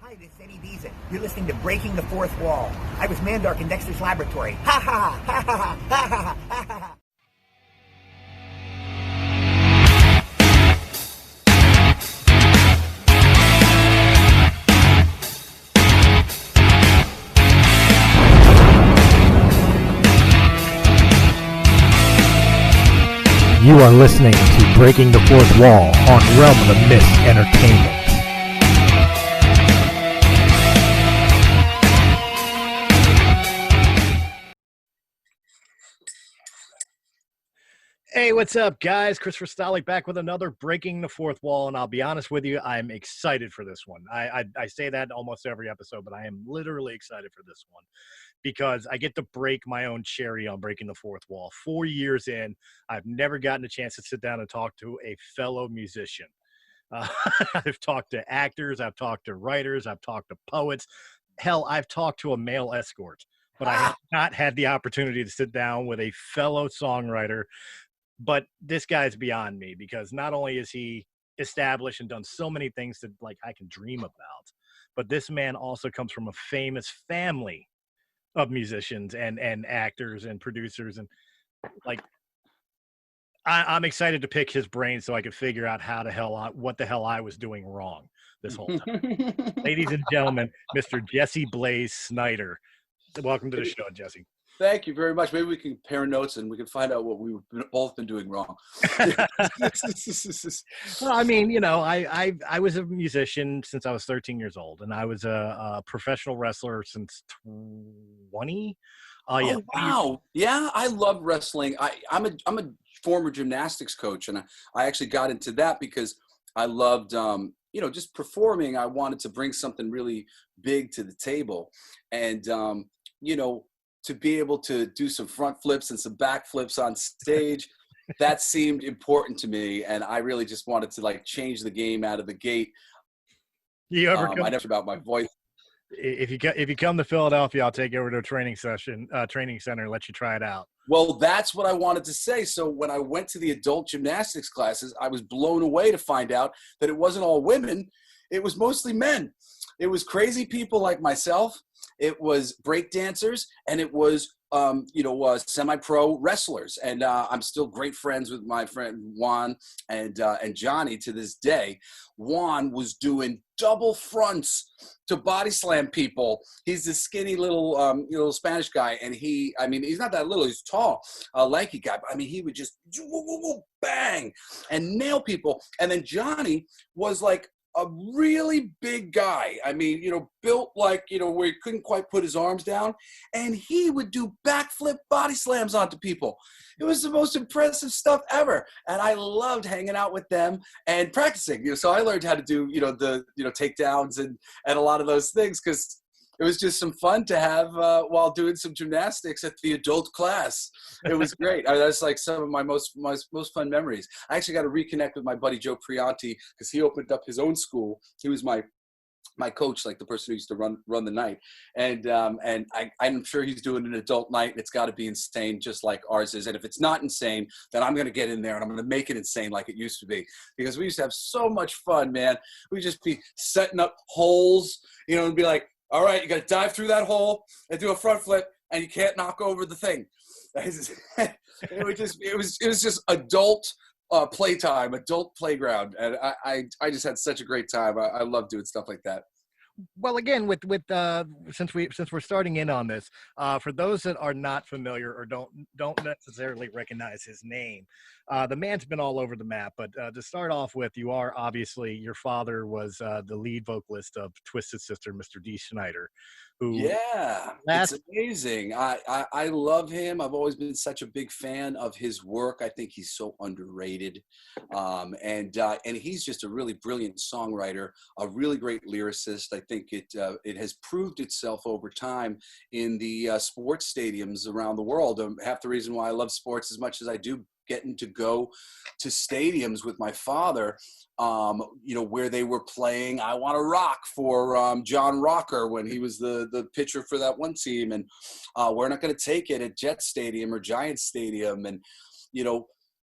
Hi, this is Eddie Deezen. You're listening to Breaking the Fourth Wall. I was Mandark in Dexter's laboratory. Ha ha ha ha ha ha ha ha ha. You are listening to Breaking the Fourth Wall on Realm of the Mist Entertainment. Hey, what's up, guys? Christopher Stolle back with another Breaking the Fourth Wall, and I'll be honest with you, I'm excited for this one. I say that almost every episode, but I am literally excited for this one because I get to break my own cherry on Breaking the Fourth Wall. 4 years in, I've never gotten a chance to sit down and talk to a fellow musician. I've talked to actors, I've talked to writers, I've talked to poets. Hell, I've talked to a male escort, but I have not had the opportunity to sit down with a fellow songwriter. But this guy's beyond me because not only is he established and done so many things that like I can dream about, but this man also comes from a famous family of musicians and actors and producers. And like, I'm excited to pick his brain so I can figure out what the hell I was doing wrong this whole time. Ladies and gentlemen, Mr. Jesse Blaze Snider. Welcome to the show, Jesse. Thank you very much. Maybe we can compare notes and we can find out what we've both been doing wrong. Well, I mean, you know, I was a musician since I was 13 years old, and I was a professional wrestler since 20. Yeah. Oh, wow. Yeah, I love wrestling. I'm a former gymnastics coach, and I actually got into that because I loved, just performing. I wanted to bring something really big to the table. And, to be able to do some front flips and some back flips on stage, that seemed important to me. And I really just wanted to like change the game out of the gate. I never about my voice. If you come to Philadelphia, I'll take you over to a training center and let you try it out. Well, that's what I wanted to say. So when I went to the adult gymnastics classes, I was blown away to find out that it wasn't all women. It was mostly men. It was crazy people like myself. It was break dancers, and it was, semi-pro wrestlers. And I'm still great friends with my friend Juan and Johnny to this day. Juan was doing double fronts to body slam people. He's this skinny little Spanish guy, and he's not that little. He's tall, lanky guy. But, he would just bang and nail people. And then Johnny was like a really big guy. Built like, where he couldn't quite put his arms down. And he would do backflip body slams onto people. It was the most impressive stuff ever. And I loved hanging out with them and practicing. So I learned how to do, the takedowns and a lot of those things because it was just some fun to have while doing some gymnastics at the adult class. It was great. That's like some of my most fun memories. I actually got to reconnect with my buddy Joe Prianti because he opened up his own school. He was my coach, like the person who used to run the night. And I'm sure he's doing an adult night, and it's got to be insane just like ours is. And if it's not insane, then I'm going to get in there and I'm going to make it insane like it used to be, because we used to have so much fun, man. We'd just be setting up holes, and be like, all right, you got to dive through that hole and do a front flip, and you can't knock over the thing. It was just adult playtime, adult playground, and I just had such a great time. I love doing stuff like that. Well, again, since we're starting in on this, for those that are not familiar or don't necessarily recognize his name, the man's been all over the map. But to start off with, your father was the lead vocalist of Twisted Sister, Mr. D. Snider. It's amazing. I love him. I've always been such a big fan of his work. I think he's so underrated, and he's just a really brilliant songwriter, a really great lyricist. I think it has proved itself over time in the sports stadiums around the world. Half the reason why I love sports as much as I do, getting to go to stadiums with my father, where they were playing I Want to Rock for John Rocker when he was the pitcher for that one team. And We're Not Going to Take It at Jet Stadium or Giant Stadium. And,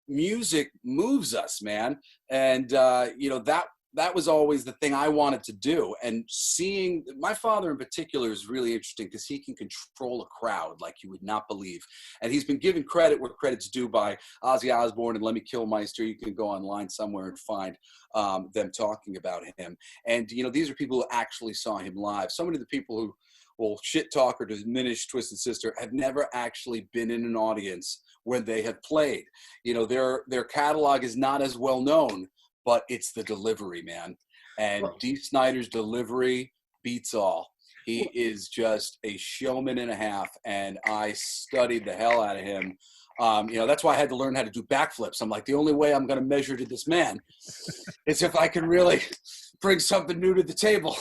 music moves us, man. And, that that was always the thing I wanted to do. And seeing my father in particular is really interesting because he can control a crowd like you would not believe. And he's been given credit where credit's due by Ozzy Osbourne and Lemmy Kilmister. You can go online somewhere and find them talking about him. And, you know, these are people who actually saw him live. So many of the people who will shit talk or diminish Twisted Sister have never actually been in an audience when they have played. You know, their catalog is not as well known, but it's the delivery, man. And Dee Snider's delivery beats all. He is just a showman and a half, and I studied the hell out of him. You know, that's why I had to learn how to do backflips. I'm like, the only way I'm going to measure to this man is if I can really bring something new to the table.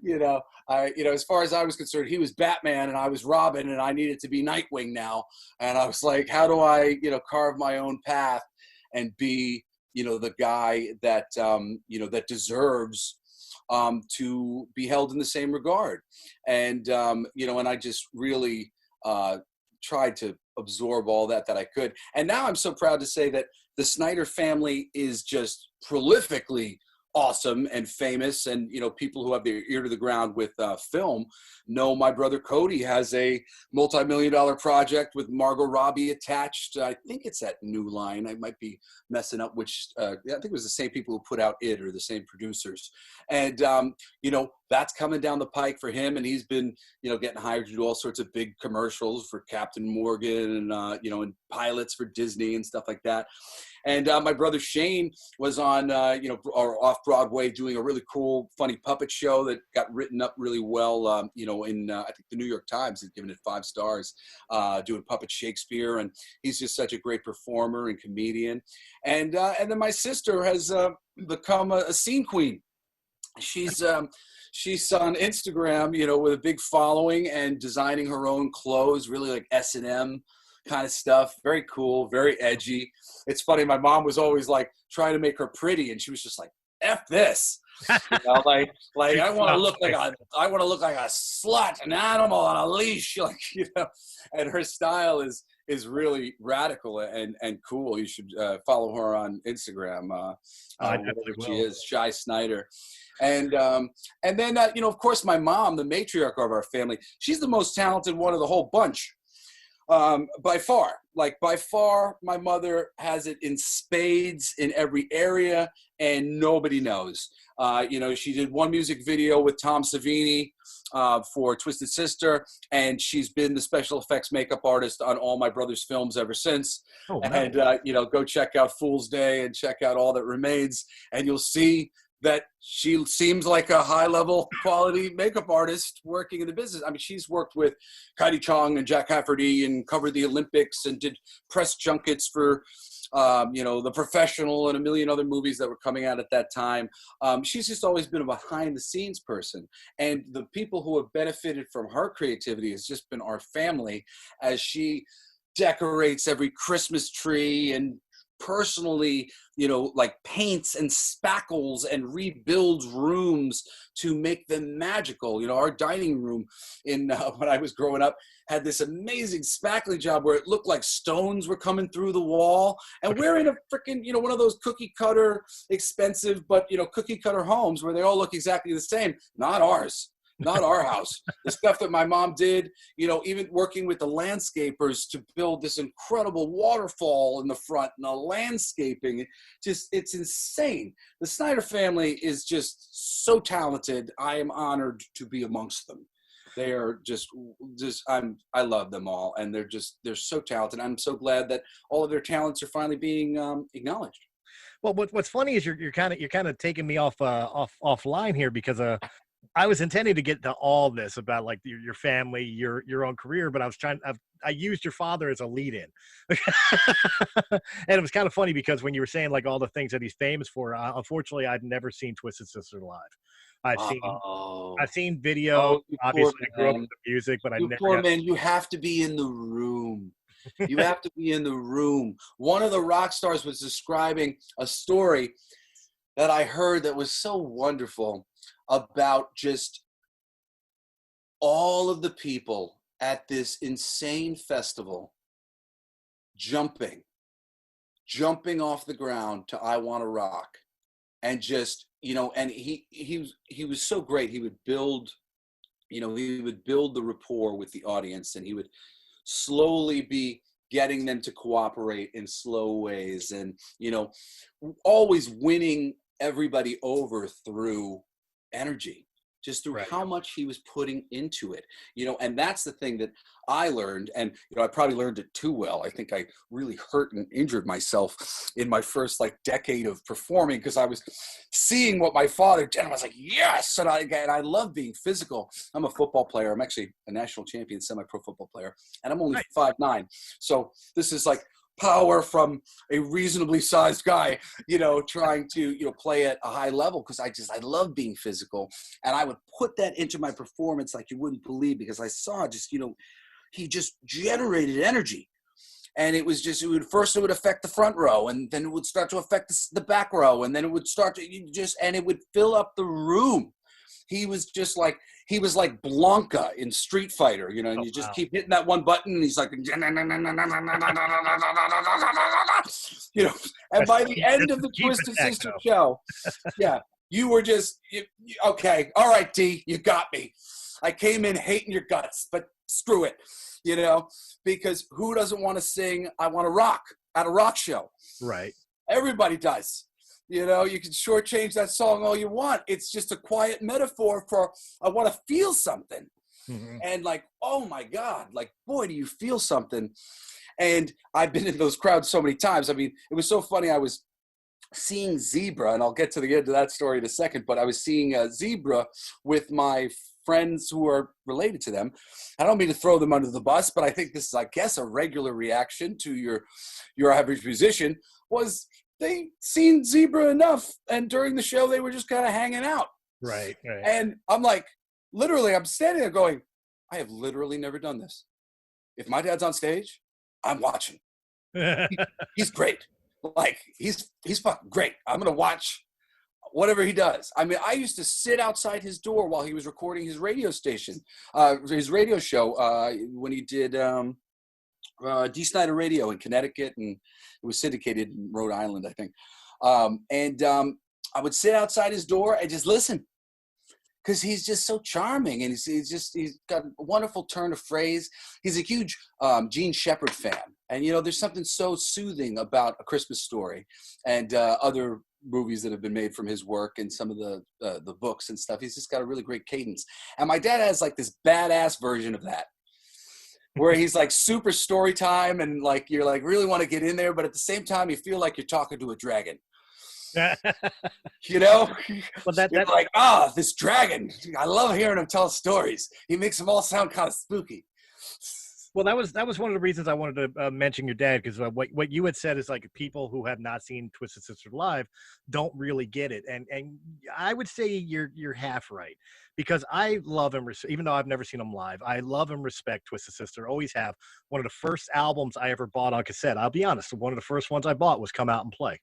You know, as far as I was concerned, he was Batman and I was Robin, and I needed to be Nightwing now. And I was like, how do I, you know, carve my own path and be, you know, the guy that, you know, that deserves to be held in the same regard. And, you know, and I just really tried to absorb all that I could. And now I'm so proud to say that the Snider family is just prolifically awesome and famous, and you know, people who have their ear to the ground with film know my brother Cody has a multi-million-dollar project with Margot Robbie attached. I think it's at New Line. I might be messing up which I think it was the same people who put out It, or the same producers. And you know, that's coming down the pike for him, and he's been, you know, getting hired to do all sorts of big commercials for Captain Morgan and you know, and pilots for Disney and stuff like that. And my brother Shane was on, you know, or off Broadway doing a really cool, funny puppet show that got written up really well. You know, in I think the New York Times had given it 5 stars, doing Puppet Shakespeare, and he's just such a great performer and comedian. And then my sister has become a scene queen. She's on Instagram, you know, with a big following and designing her own clothes, really like S&M kind of stuff. Very cool, very edgy. It's funny, my mom was always like trying to make her pretty, and she was just like, F this. You know, like I want to look like a slut, an animal on a leash, like, you know. And her style is really radical and cool. You should follow her on Instagram. I definitely will. She is Shy Snider. And then you know, of course, my mom, the matriarch of our family, she's the most talented one of the whole bunch. By far, my mother has it in spades in every area, and nobody knows. You know, she did one music video with Tom Savini for Twisted Sister, and she's been the special effects makeup artist on all my brother's films ever since. Oh, wow. And, you know, go check out Fool's Day and check out All That Remains, and you'll see that she seems like a high-level quality makeup artist working in the business. I mean, she's worked with Kaidi Chong and Jack Cafferty and covered the Olympics and did press junkets for, you know, The Professional and a million other movies that were coming out at that time. She's just always been a behind-the-scenes person. And the people who have benefited from her creativity has just been our family, as she decorates every Christmas tree and personally, you know, like paints and spackles and rebuilds rooms to make them magical. You know, our dining room in when I was growing up had this amazing spackling job where it looked like stones were coming through the wall. And we're in a freaking, you know, one of those cookie cutter expensive, but, you know, cookie cutter homes where they all look exactly the same. Not ours. Not our house. The stuff that my mom did, you know, even working with the landscapers to build this incredible waterfall in the front and the landscaping, just, it's insane. The Snider family is just so talented. I am honored to be amongst them. They are just I love them all, and they're so talented. I'm so glad that all of their talents are finally being acknowledged. Well, what's funny is you're kind of taking me offline here, because I was intending to get to all this about like your family, your own career, but I used your father as a lead-in. And it was kind of funny because when you were saying like all the things that he's famous for, unfortunately, I'd never seen Twisted Sister live. I've seen video. Obviously, I grew up with the music, but I never. Poor man, you have to be in the room. You have to be in the room. One of the rock stars was describing a story that I heard that was so wonderful about just all of the people at this insane festival jumping off the ground to I Wanna Rock, and just and he was so great. He would build, he would build the rapport with the audience, and he would slowly be getting them to cooperate in slow ways, and always winning everybody over through energy, just through how much he was putting into it, and that's the thing that I learned. And I probably learned it too well. I think I really hurt and injured myself in my first decade of performing, because I was seeing what my father did, and I was like, yes. And I love being physical. I'm a football player. I'm actually a national champion semi-pro football player, and I'm only 5'9". So this is power from a reasonably sized guy, trying to, play at a high level, because I love being physical. And I would put that into my performance like you wouldn't believe, because I saw he just generated energy. And it would affect the front row, and then it would start to affect the back row, and then it would start to and it would fill up the room. He was just he was like Blanca in Street Fighter, and you just keep hitting that one button, and he's like, and by the end of the Twisted Sister show, you were just, okay, all right, D, you got me. I came in hating your guts, but screw it, because who doesn't want to sing I Want to Rock at a rock show? Right. Everybody does. You can shortchange that song all you want. It's just a quiet metaphor for I want to feel something. Mm-hmm. And oh my God, boy, do you feel something. And I've been in those crowds so many times. I mean, it was so funny. I was seeing Zebra, and I'll get to the end of that story in a second, but I was seeing Zebra with my friends who are related to them. I don't mean to throw them under the bus, but I think this is, I guess, a regular reaction to your average musician, was they seen Zebra enough, and during the show they were just kind of hanging out. Right. And I'm literally, I'm standing there going, I have literally never done this. If my dad's on stage, I'm watching. He's great. He's fucking great. I'm gonna watch whatever he does. I mean, I used to sit outside his door while he was recording his radio station, his radio show, when he did D. Snider Radio in Connecticut, and it was syndicated in Rhode Island, I think. I would sit outside his door and just listen, because he's just so charming, and he's got a wonderful turn of phrase. He's a huge Gene Shepard fan, and there's something so soothing about A Christmas Story and other movies that have been made from his work, and some of the books and stuff. He's just got a really great cadence, and my dad has this badass version of that, where he's super story time, and you're really want to get in there, but at the same time you feel like you're talking to a dragon. Well, you're this dragon, I love hearing him tell stories. He makes them all sound kind of spooky. Well, that was one of the reasons I wanted to mention your dad, because what you had said is people who have not seen Twisted Sister live don't really get it, and I would say you're half right, because I love him, even though I've never seen him live. I love and respect Twisted Sister, always have. One of the first albums I ever bought on cassette, I'll be honest, one of the first ones I bought was Come Out and Play.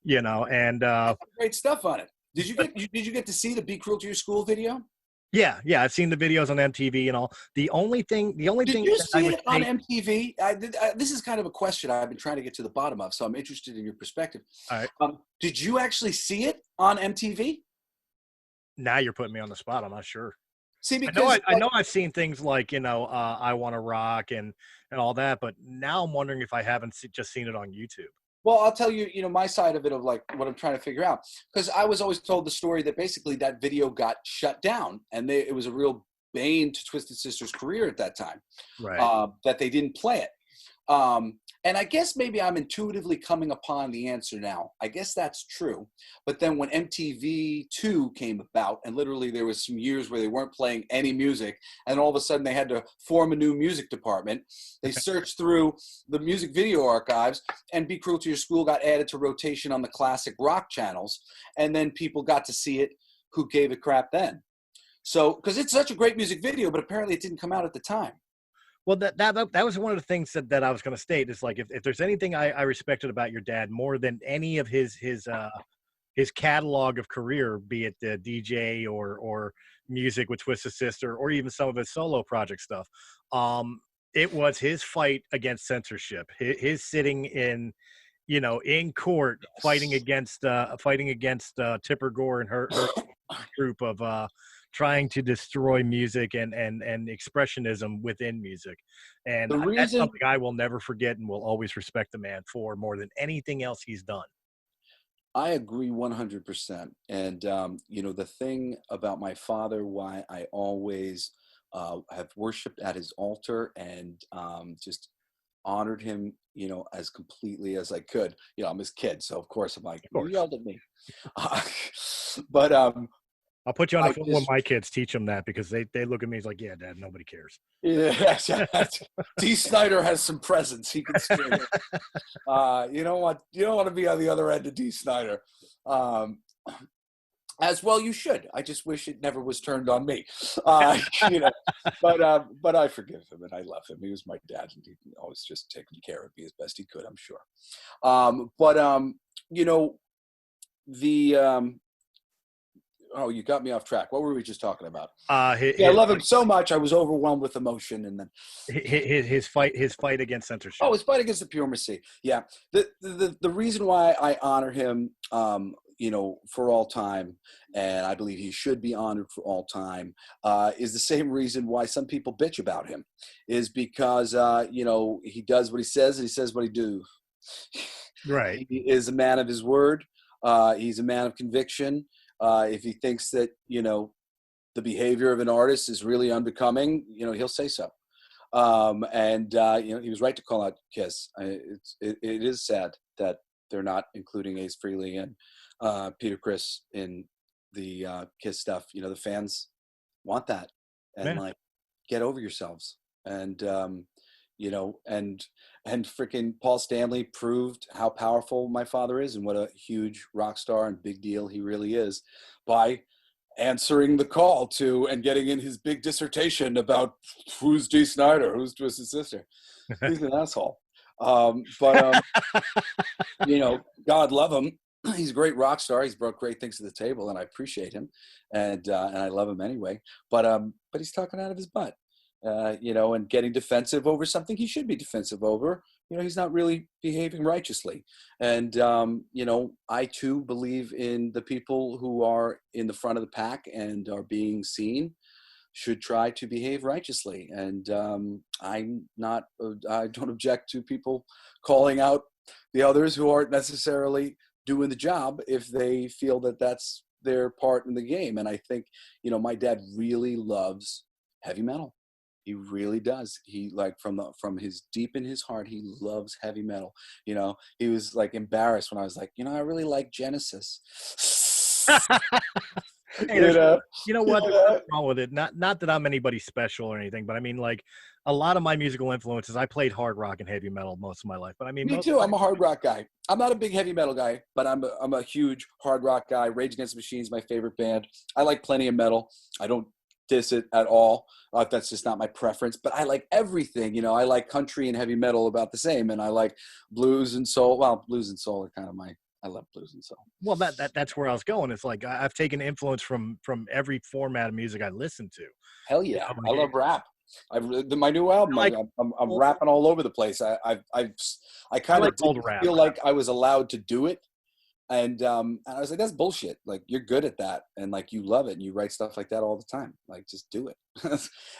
And great stuff on it. Did you get to see the Be Cruel to Your School video? Yeah, I've seen the videos on MTV and all. The only thing Did you see it on MTV? This is kind of a question I've been trying to get to the bottom of, so I'm interested in your perspective. All right. Did you actually see it on MTV? Now you're putting me on the spot. I'm not sure. See, because I know I've seen things I Want to Rock and all that, but now I'm wondering if I haven't just seen it on YouTube. Well, I'll tell you, my side of it, of what I'm trying to figure out, because I was always told the story that basically that video got shut down, and it was a real bane to Twisted Sister's career at that time, right? That they didn't play it. And I guess maybe I'm intuitively coming upon the answer now. I guess that's true. But then when MTV2 came about, and literally there was some years where they weren't playing any music, and all of a sudden they had to form a new music department. They searched through the music video archives, and Be Cruel to Your School got added to rotation on the classic rock channels, and then people got to see it who gave a crap then. So, because it's such a great music video, but apparently it didn't come out at the time. Well, that was one of the things that I was going to state. Is if there's anything I respected about your dad more than any of his catalog of career, be it the DJ or music with Twisted Sister, or even some of his solo project stuff, it was his fight against censorship. His sitting in you know, in court fighting against Tipper Gore and her group of trying to destroy music and expressionism within music. And The that's reason something I will never forget and will always respect the man for more than anything else he's done. I agree 100%. And, you know, the thing about my father, why I always have worshiped at his altar and just honored him, you know, as completely as I could. You know, I'm his kid, so of course I'm like, Of you course. yelled at me. But I'll put you on the I phone with just, my kids, teach them that, because they look at me as like, yeah, Dad, nobody cares. yeah, D. Snider has some presence. He can string it. You don't want to be on the other end of D. Snider. Um, as well, you should. I just wish it never was turned on me. You know, but I forgive him and I love him. He was my dad, and he always just taken care of me as best he could, I'm sure. You know, the oh, you got me off track. What were we just talking about? Yeah, I love him so much. I was overwhelmed with emotion, and then his fight against censorship. Oh, his fight against the piracy. Yeah, the reason why I honor him, you know, for all time, and I believe he should be honored for all time, is the same reason why some people bitch about him, is because you know, he does what he says and he says what he do. Right. He is a man of his word. He's a man of conviction. If he thinks that, you know, the behavior of an artist is really unbecoming, you know, he'll say so. And you know, he was right to call out Kiss. It is sad that they're not including Ace Frehley and Peter Criss in the Kiss stuff. You know, the fans want that, and like, get over yourselves. And you know, and freaking Paul Stanley proved how powerful my father is and what a huge rock star and big deal he really is by answering the call to and getting in his big dissertation about who's D. Snider, who's Twisted Sister. He's an asshole. You know, God love him. He's a great rock star. He's brought great things to the table, and I appreciate him, and I love him anyway. But he's talking out of his butt. You know, and getting defensive over something he should be defensive over. You know, he's not really behaving righteously. And, you know, I too believe in the people who are in the front of the pack and are being seen should try to behave righteously. And I don't object to people calling out the others who aren't necessarily doing the job if they feel that that's their part in the game. And I think, you know, my dad really loves heavy metal. He really does. He, like, from his deep in his heart, he loves heavy metal. You know, he was like embarrassed when I was like, you know, I really like Genesis. Hey, you know what? There's nothing wrong with it. Not that I'm anybody special or anything, but I mean, like, a lot of my musical influences, I played hard rock and heavy metal most of my life. But I mean, me too. I'm a hard rock guy. I'm not a big heavy metal guy, but I'm a huge hard rock guy. Rage Against the Machine is my favorite band. I like plenty of metal. I don't diss it at all. That's just not my preference, but I like everything. You know, I like country and heavy metal about the same, and I like blues and soul. Well, blues and soul are kind of I love blues and soul. Well, that's where I was going. It's like I've taken influence from every format of music I listen to. Hell yeah, you know, I love rap. My new album, I'm rapping all over the place. I kind of feel like I was allowed to do it. And I was like, that's bullshit. Like, you're good at that, and like, you love it, and you write stuff like that all the time. Like, just do it.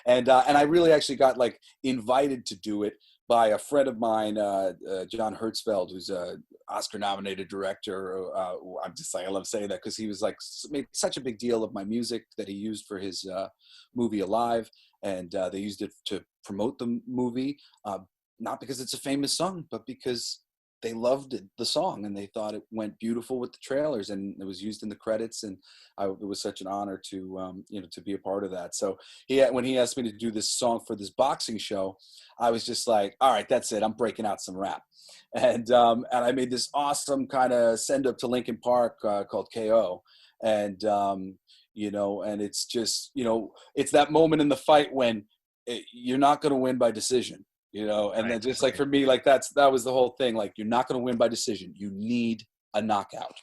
And I really actually got like invited to do it by a friend of mine, John Hertzfeld, who's a Oscar-nominated director. I'm just like, I love saying that because he was like made such a big deal of my music that he used for his movie Alive, and they used it to promote the movie, not because it's a famous song, but because they loved it, the song, and they thought it went beautiful with the trailers, and it was used in the credits, and it was such an honor to you know, to be a part of that. So when he asked me to do this song for this boxing show, I was just like, all right, that's it. I'm breaking out some rap, and I made this awesome kind of send up to Linkin Park called KO, and you know, and it's just, you know, it's that moment in the fight when you're not going to win by decision. You know, and then just like for me, like that was the whole thing. Like, you're not going to win by decision. You need a knockout,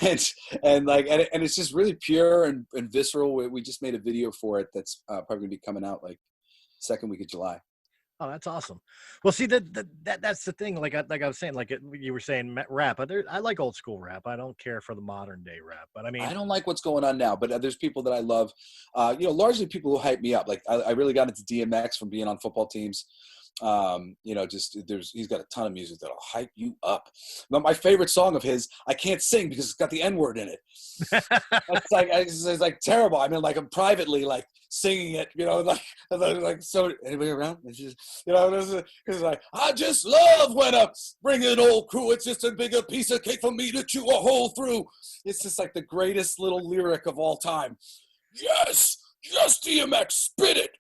and it's just really pure and visceral. We just made a video for it that's probably gonna be coming out like second week of July. Oh, that's awesome. Well, see that's the thing. Like I was saying, you were saying rap. I like old school rap. I don't care for the modern day rap. But I mean, I don't like what's going on now, but there's people that I love, largely people who hype me up. Like I really got into DMX from being on football teams. He's got a ton of music that'll hype you up. But my favorite song of his, I can't sing because it's got the N-word in it. It's like terrible. I mean, like I'm privately like singing it, like so. Anybody around? It's just, it's like I just love when I bring an old crew. It's just a bigger piece of cake for me to chew a hole through. It's just like the greatest little lyric of all time. Yes, DMX, spit it.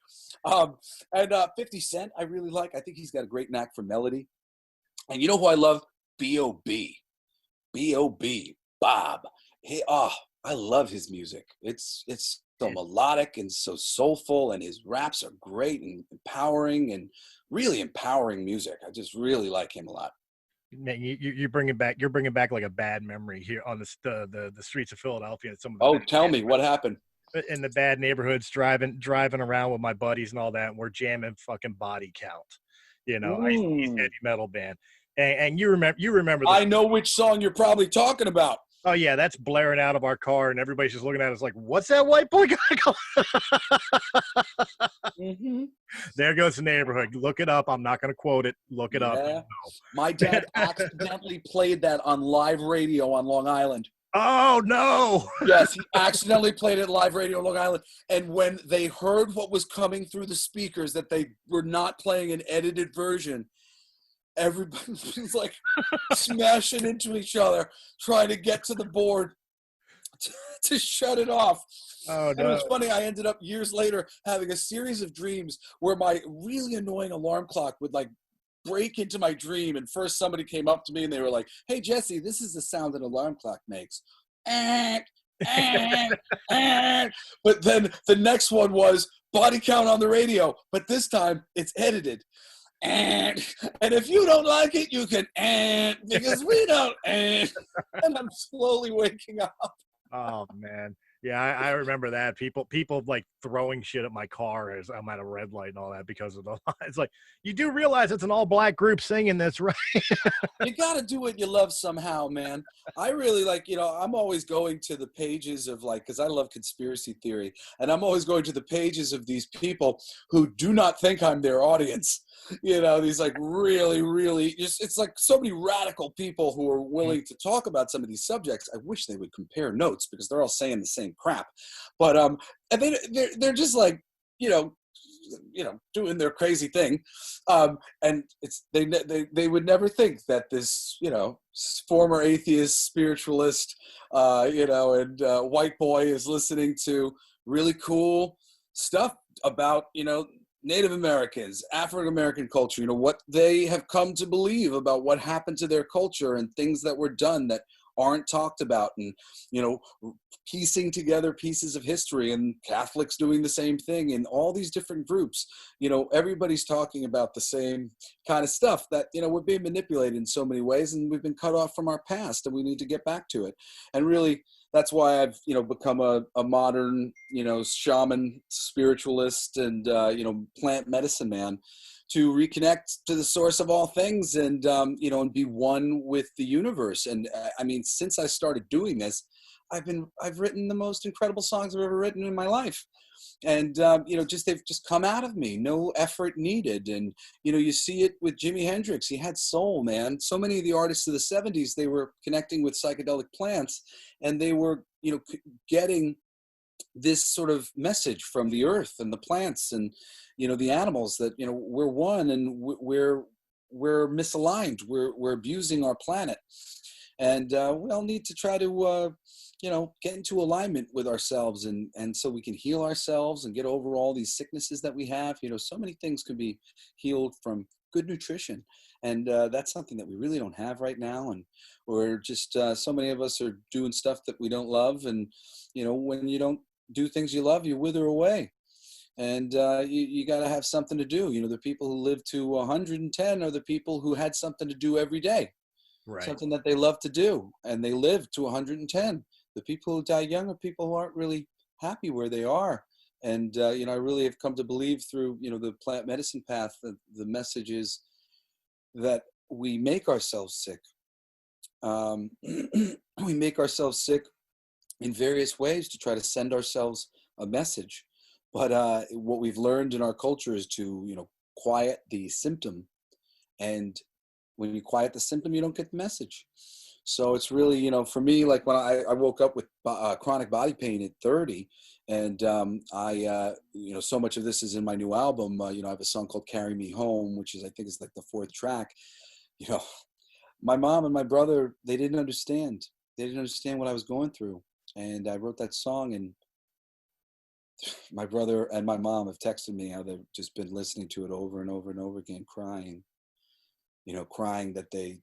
And 50 Cent, I really like. I think he's got a great knack for melody. And you know who I love? B.O.B. B.O.B. Bob. I love his music. It's so melodic and so soulful, and his raps are great and empowering, and really empowering music. I just really like him a lot. Man, you're bringing back like a bad memory here on the streets of Philadelphia. Some of the Tell me what happened. In the bad neighborhoods, driving around with my buddies and all that, and we're jamming fucking Body Count, Ice-T's heavy metal band. And you remember I know which song you're probably talking about. Oh yeah, that's blaring out of our car, and everybody's just looking at us like, "What's that white boy got going?" There goes the neighborhood. Look it up. I'm not going to quote it. Look it up. My dad accidentally played that on live radio on Long Island. Oh no! Yes, he accidentally played it live radio on Long Island, and when they heard what was coming through the speakers, that they were not playing an edited version, everybody was like smashing into each other, trying to get to the board to shut it off. Oh, no. And it was funny, I ended up years later having a series of dreams where my really annoying alarm clock would like break into my dream, and first somebody came up to me and they were like, "Hey Jesse, this is the sound an alarm clock makes." But then the next one was Body Count on the radio, but this time it's edited. And if you don't like it, you can because we don't and I'm slowly waking up. Oh man. Yeah, I remember that. People like throwing shit at my car as I'm at a red light and all that because of the it's like, you do realize it's an all black group singing this, right? You got to do what you love somehow, man. I really like, I'm always going to the pages of because I love conspiracy theory, and I'm always going to the pages of these people who do not think I'm their audience. These like really, really, it's like so many radical people who are willing to talk about some of these subjects. I wish they would compare notes because they're all saying the same crap. But and they're just like, doing their crazy thing. And it's they would never think that this, former atheist spiritualist, and white boy is listening to really cool stuff about, Native Americans, African American culture, what they have come to believe about what happened to their culture and things that were done that aren't talked about, and, piecing together pieces of history, and Catholics doing the same thing, and all these different groups, everybody's talking about the same kind of stuff that, we're being manipulated in so many ways, and we've been cut off from our past, and we need to get back to it. And really, that's why I've, become a modern, shaman, spiritualist, and, plant medicine man, to reconnect to the source of all things, and, and be one with the universe. And I mean, since I started doing this, I've written the most incredible songs I've ever written in my life. And, they've just come out of me, no effort needed. And, you see it with Jimi Hendrix. He had soul, man. So many of the artists of the 70s, they were connecting with psychedelic plants, and they were, getting this sort of message from the earth and the plants and, the animals that, we're one, and we're misaligned. We're abusing our planet. And we all need to try to, get into alignment with ourselves, and so we can heal ourselves and get over all these sicknesses that we have. So many things can be healed from good nutrition. And that's something that we really don't have right now. And we're just, so many of us are doing stuff that we don't love. And, when you don't do things you love, you wither away. And you got to have something to do. The people who live to 110 are the people who had something to do every day. Right. Something that they love to do, and they live to 110. The people who die young are people who aren't really happy where they are. And, you know, I really have come to believe through, you know, the plant medicine path, that the message is that we make ourselves sick. We make ourselves sick in various ways to try to send ourselves a message. But what we've learned in our culture is to, you know, quiet the symptom. And when you quiet the symptom, you don't get the message. So it's really, you know, for me, like when I woke up with chronic body pain at 30, and you know, so much of this is in my new album. You know, I have a song called "Carry Me Home," which is, I think, is like the 4th track. You know, my mom and my brother, they didn't understand. They didn't understand what I was going through, and I wrote that song. And my brother and my mom have texted me how they've just been listening to it over and over and over again, crying. You know, crying that they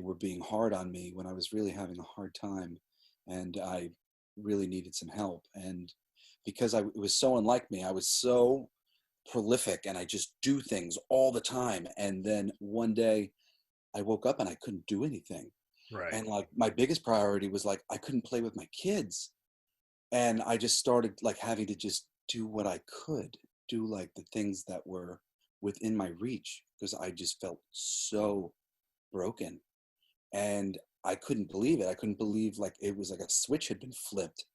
were being hard on me when I was really having a hard time, and I really needed some help. And because it was so unlike me, I was so prolific and I just do things all the time. And then one day I woke up and I couldn't do anything. Right. And like my biggest priority was like, I couldn't play with my kids. And I just started like having to just do what I could do, like the things that were within my reach, because I just felt so broken. And I couldn't believe it. I couldn't believe, like, it was like a switch had been flipped.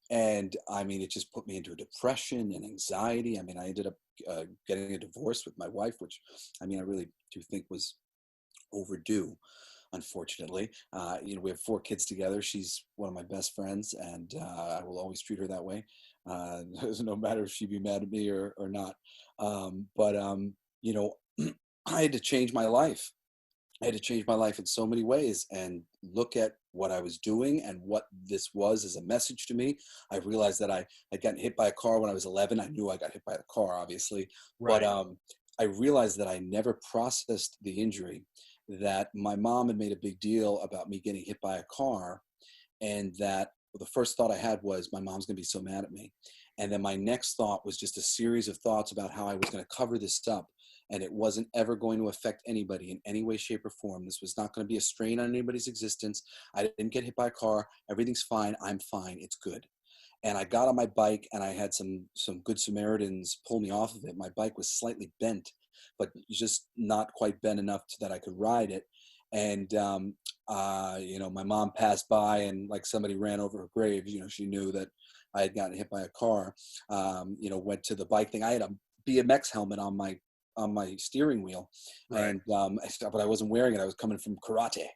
And I mean, it just put me into a depression and anxiety. I mean, I ended up getting a divorce with my wife, which, I mean, I really do think was overdue, unfortunately. You know, we have 4 kids together. She's one of my best friends, and I will always treat her that way, no matter if she'd be mad at me or not. You know, I had to change my life. I had to change my life in so many ways and look at what I was doing and what this was as a message to me. I realized that I had gotten hit by a car when I was 11. I knew I got hit by the car, obviously, Right. but I realized that I never processed the injury, that my mom had made a big deal about me getting hit by a car, and that the first thought I had was, my mom's going to be so mad at me. And then my next thought was just a series of thoughts about how I was going to cover this up, and it wasn't ever going to affect anybody in any way, shape, or form. This was not going to be a strain on anybody's existence. I didn't get hit by a car. Everything's fine. I'm fine. It's good. And I got on my bike, and I had some good Samaritans pull me off of it. My bike was slightly bent, but just not quite bent enough that I could ride it. And you know, my mom passed by, and like somebody ran over her grave. You know, she knew that I had gotten hit by a car. You know, went to the bike thing. I had a BMX helmet on my steering wheel, Right. and but I wasn't wearing it. I was coming from karate,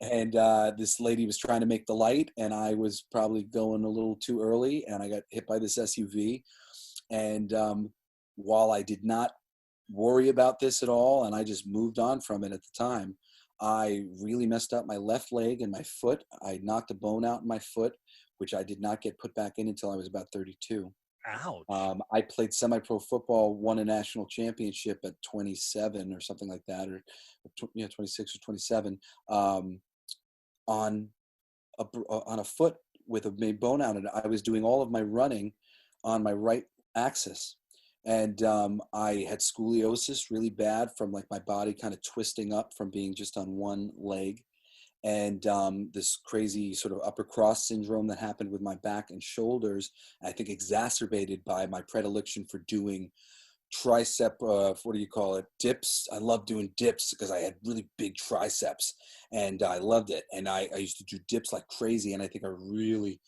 and this lady was trying to make the light, and I was probably going a little too early, and I got hit by this SUV. And while I did not worry about this at all, and I just moved on from it at the time, I really messed up my left leg and my foot. I knocked a bone out in my foot, which I did not get put back in until I was about 32. Ouch. I played semi-pro football, won a national championship at 27 or something like that, or 26 or 27, on a foot with a made bone out. And I was doing all of my running on my right axis. And I had scoliosis really bad from like my body kind of twisting up from being just on one leg. And this crazy sort of upper cross syndrome that happened with my back and shoulders, I think exacerbated by my predilection for doing tricep, what do you call it, dips. I love doing dips because I had really big triceps, and I loved it. And I used to do dips like crazy, and I think I really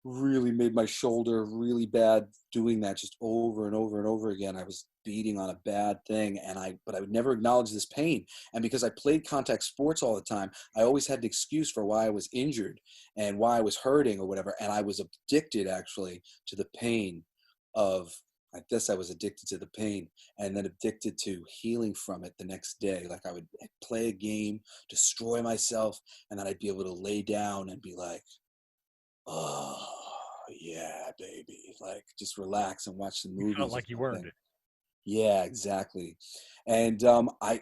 made my shoulder really bad doing that just over and over and over again. I was beating on a bad thing, but I would never acknowledge this pain. And because I played contact sports all the time, I always had an excuse for why I was injured and why I was hurting or whatever. And I was addicted actually to the pain of, I guess I was addicted to the pain, and then addicted to healing from it the next day. Like I would play a game, destroy myself, and then I'd be able to lay down and be like, oh yeah, baby, like just relax and watch some You movies felt or like you earned something. it. Yeah, exactly. And I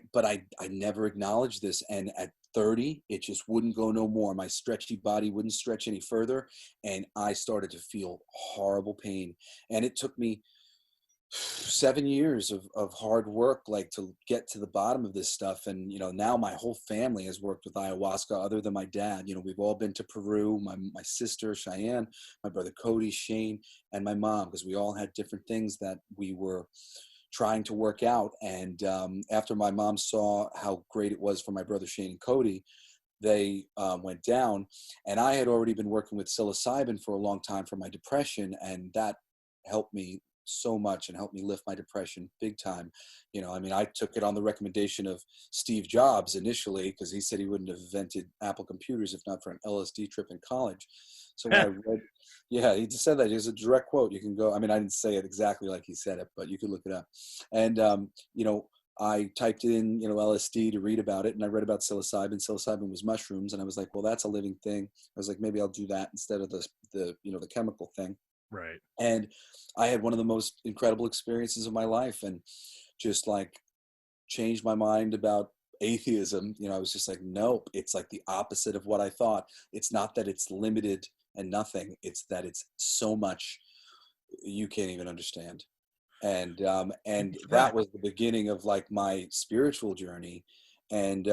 never acknowledged this, and at 30 it just wouldn't go no more. My stretchy body wouldn't stretch any further, and I started to feel horrible pain. And it took me 7 years of hard work, like to get to the bottom of this stuff. And, now my whole family has worked with ayahuasca other than my dad. We've all been to Peru, my sister, Cheyenne, my brother, Cody, Shane, and my mom, because we all had different things that we were trying to work out. And after my mom saw how great it was for my brother, Shane and Cody, they went down. And I had already been working with psilocybin for a long time for my depression. And that helped me so much and helped me lift my depression big time. I took it on the recommendation of Steve Jobs initially, because he said he wouldn't have invented Apple computers if not for an LSD trip in college. So when I read, he just said that. It was a direct quote. You can go, I didn't say it exactly like he said it, but you could look it up. And, I typed in, LSD to read about it, and I read about psilocybin. Psilocybin was mushrooms, and I was like, well, that's a living thing. I was like, maybe I'll do that instead of the chemical thing. Right. And I had one of the most incredible experiences of my life, and just like changed my mind about atheism. I was just like, nope, it's like the opposite of what I thought. It's not that it's limited and nothing. It's that it's so much you can't even understand. And that was the beginning of like my spiritual journey. And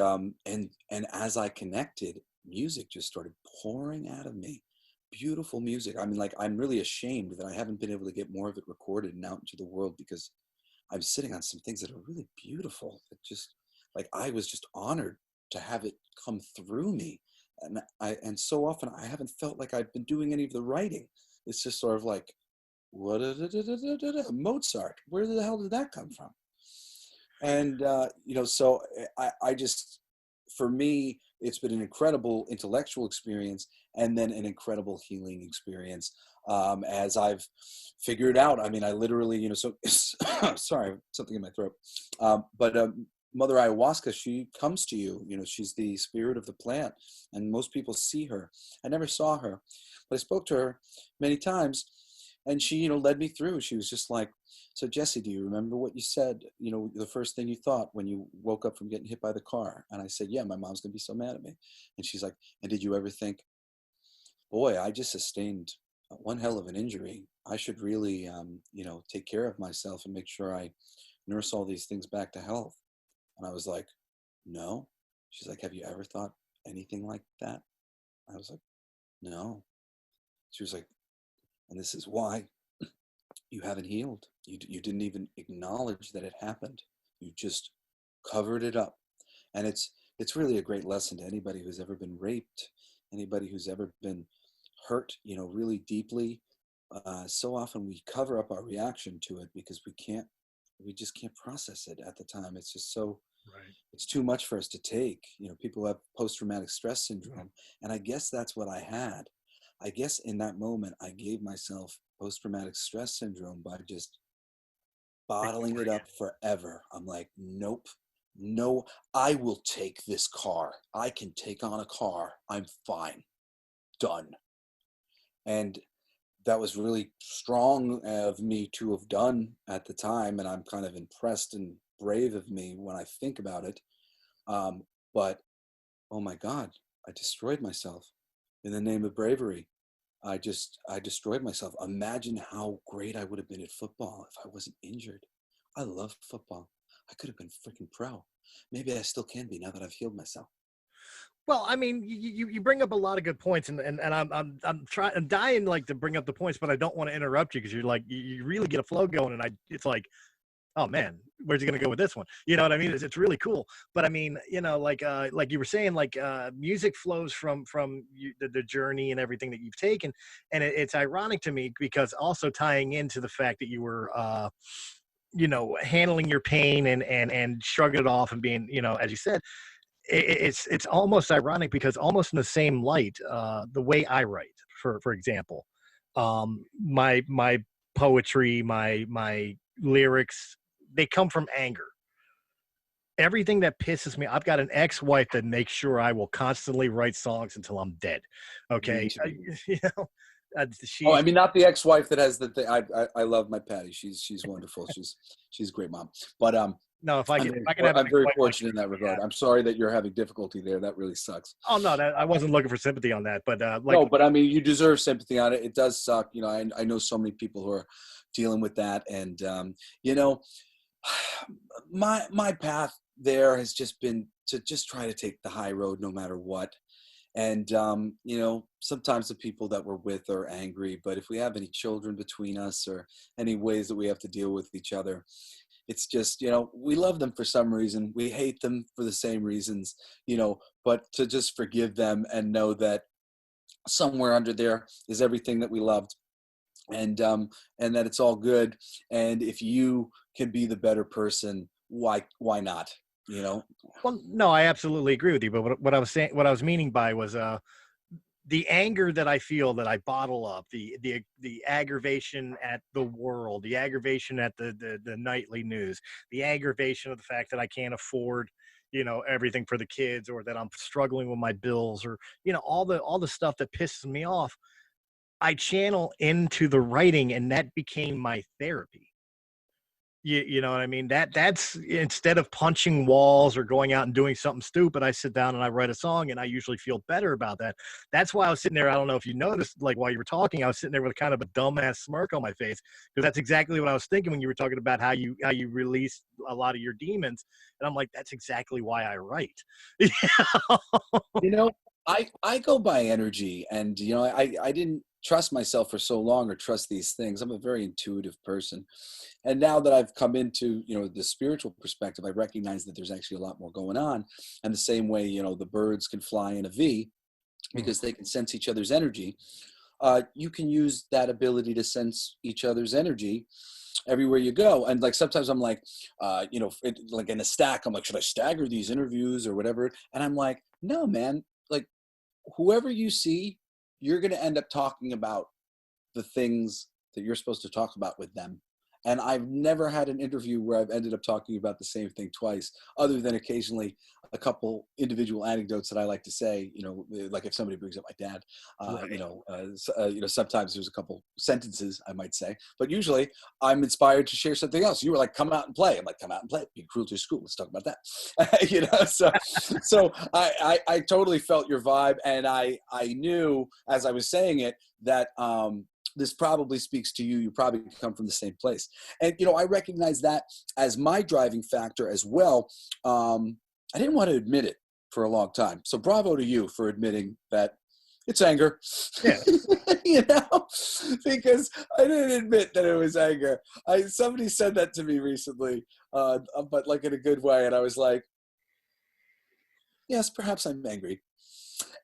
as I connected, music just started pouring out of me. Beautiful music. I'm really ashamed that I haven't been able to get more of it recorded and out into the world, because I'm sitting on some things that are really beautiful. That just like, I was just honored to have it come through me. And so often I haven't felt like I've been doing any of the writing. It's just sort of like, Mozart, where the hell did that come from? And, so I just, for me, it's been an incredible intellectual experience, and then an incredible healing experience. As I've figured out, I literally, sorry, something in my throat. But Mother Ayahuasca, she comes to you, she's the spirit of the plant, and most people see her. I never saw her, but I spoke to her many times, and she, led me through. She was just like, so Jesse, do you remember what you said, the first thing you thought when you woke up from getting hit by the car? And I said, yeah, my mom's gonna be so mad at me. And she's like, and did you ever think, boy, I just sustained one hell of an injury. I should really, take care of myself and make sure I nurse all these things back to health. And I was like, no. She's like, have you ever thought anything like that? I was like, no. She was like, and this is why you haven't healed. You didn't even acknowledge that it happened. You just covered it up. And it's really a great lesson to anybody who's ever been raped, anybody who's ever been hurt, really deeply. So often we cover up our reaction to it because we just can't process it at the time. It's just so, right. It's too much for us to take. People have post-traumatic stress syndrome. And I guess that's what I had. I guess in that moment, I gave myself post-traumatic stress syndrome by just bottling it up forever. I'm like, nope, no, I will take this car. I can take on a car. I'm fine. Done. And that was really strong of me to have done at the time. And I'm kind of impressed and brave of me when I think about it. But, oh my God, I destroyed myself in the name of bravery. I destroyed myself. Imagine how great I would have been at football if I wasn't injured. I love football. I could have been freaking pro. Maybe I still can be now that I've healed myself. Well, you bring up a lot of good points, and I'm dying like to bring up the points, but I don't want to interrupt you because you're like you really get a flow going, and it's like, oh man, where's he gonna go with this one? You know what I mean? It's really cool. But like you were saying, music flows from the journey and everything that you've taken, and it's ironic to me because also tying into the fact that you were handling your pain and shrugging it off and being, as you said. It's almost ironic because almost in the same light, the way I write, for example, my poetry, my lyrics, they come from anger. Everything that pisses me, I've got an ex-wife that makes sure I will constantly write songs until I'm dead. Okay, not the ex-wife that has the thing. I love my Patty. She's wonderful. She's a great mom. But No, if I I'm could, very, if I could have I'm an very ex-wife like fortunate in you, that regard. yeah. I'm sorry that you're having difficulty there. That really sucks. Oh no, I wasn't looking for sympathy on that, but like, No, but I mean, you deserve sympathy on it. It does suck. You know, I know so many people who are dealing with that. And, you know, my path there has just been to just try to take the high road no matter what. And, you know, sometimes the people that we're with are angry, but if we have any children between us or any ways that we have to deal with each other, it's just, you know, we love them for some reason. We hate them for the same reasons, you know, but to just forgive them and know that somewhere under there is everything that we loved, and that it's all good. And if you can be the better person, why not, you know? well, no, I absolutely agree with you. But what I was saying, what I was meaning by was, the anger that I feel that I bottle up, the aggravation at the world, the aggravation at the nightly news, the aggravation of the fact that I can't afford, you know, everything for the kids, or that I'm struggling with my bills, or, you know, all the stuff that pisses me off, I channel into the writing, and that became my therapy. You know what I mean? That's, instead of punching walls or going out and doing something stupid, I sit down and I write a song, and I usually feel better about that. That's why I was sitting there. I don't know if you noticed, like, while you were talking, I was sitting there with kind of a dumbass smirk on my face, because that's exactly what I was thinking when you were talking about how you release a lot of your demons. And I'm like, that's exactly why I write. You know, I go by energy, and you know, I didn't trust myself for so long, or trust these things. I'm a very intuitive person, and now that I've come into, you know, the spiritual perspective, I recognize that there's actually a lot more going on. And the same way, you know, the birds can fly in a V because they can sense each other's energy. You can use that ability to sense each other's energy everywhere you go. And like sometimes I'm like, you know, like in a stack, I'm like, should I stagger these interviews or whatever? And I'm like, no, man, like whoever you see, you're going to end up talking about the things that you're supposed to talk about with them. And I've never had an interview where I've ended up talking about the same thing twice, other than occasionally a couple individual anecdotes that I like to say, you know, like if somebody brings up my dad, Right. you know, sometimes there's a couple sentences I might say, but usually I'm inspired to share something else. You were like, come out and play. I'm like, come out and play. Be cruel to your school. Let's talk about that. You know, so I totally felt your vibe, and I knew as I was saying it that, this probably speaks to you. You probably come from the same place. And, you know, I recognize that as my driving factor as well. I didn't want to admit it for a long time. So bravo to you for admitting that it's anger. Yeah. You know, because I didn't admit that it was anger. Somebody said that to me recently, but like in a good way. And I was like, yes, perhaps I'm angry.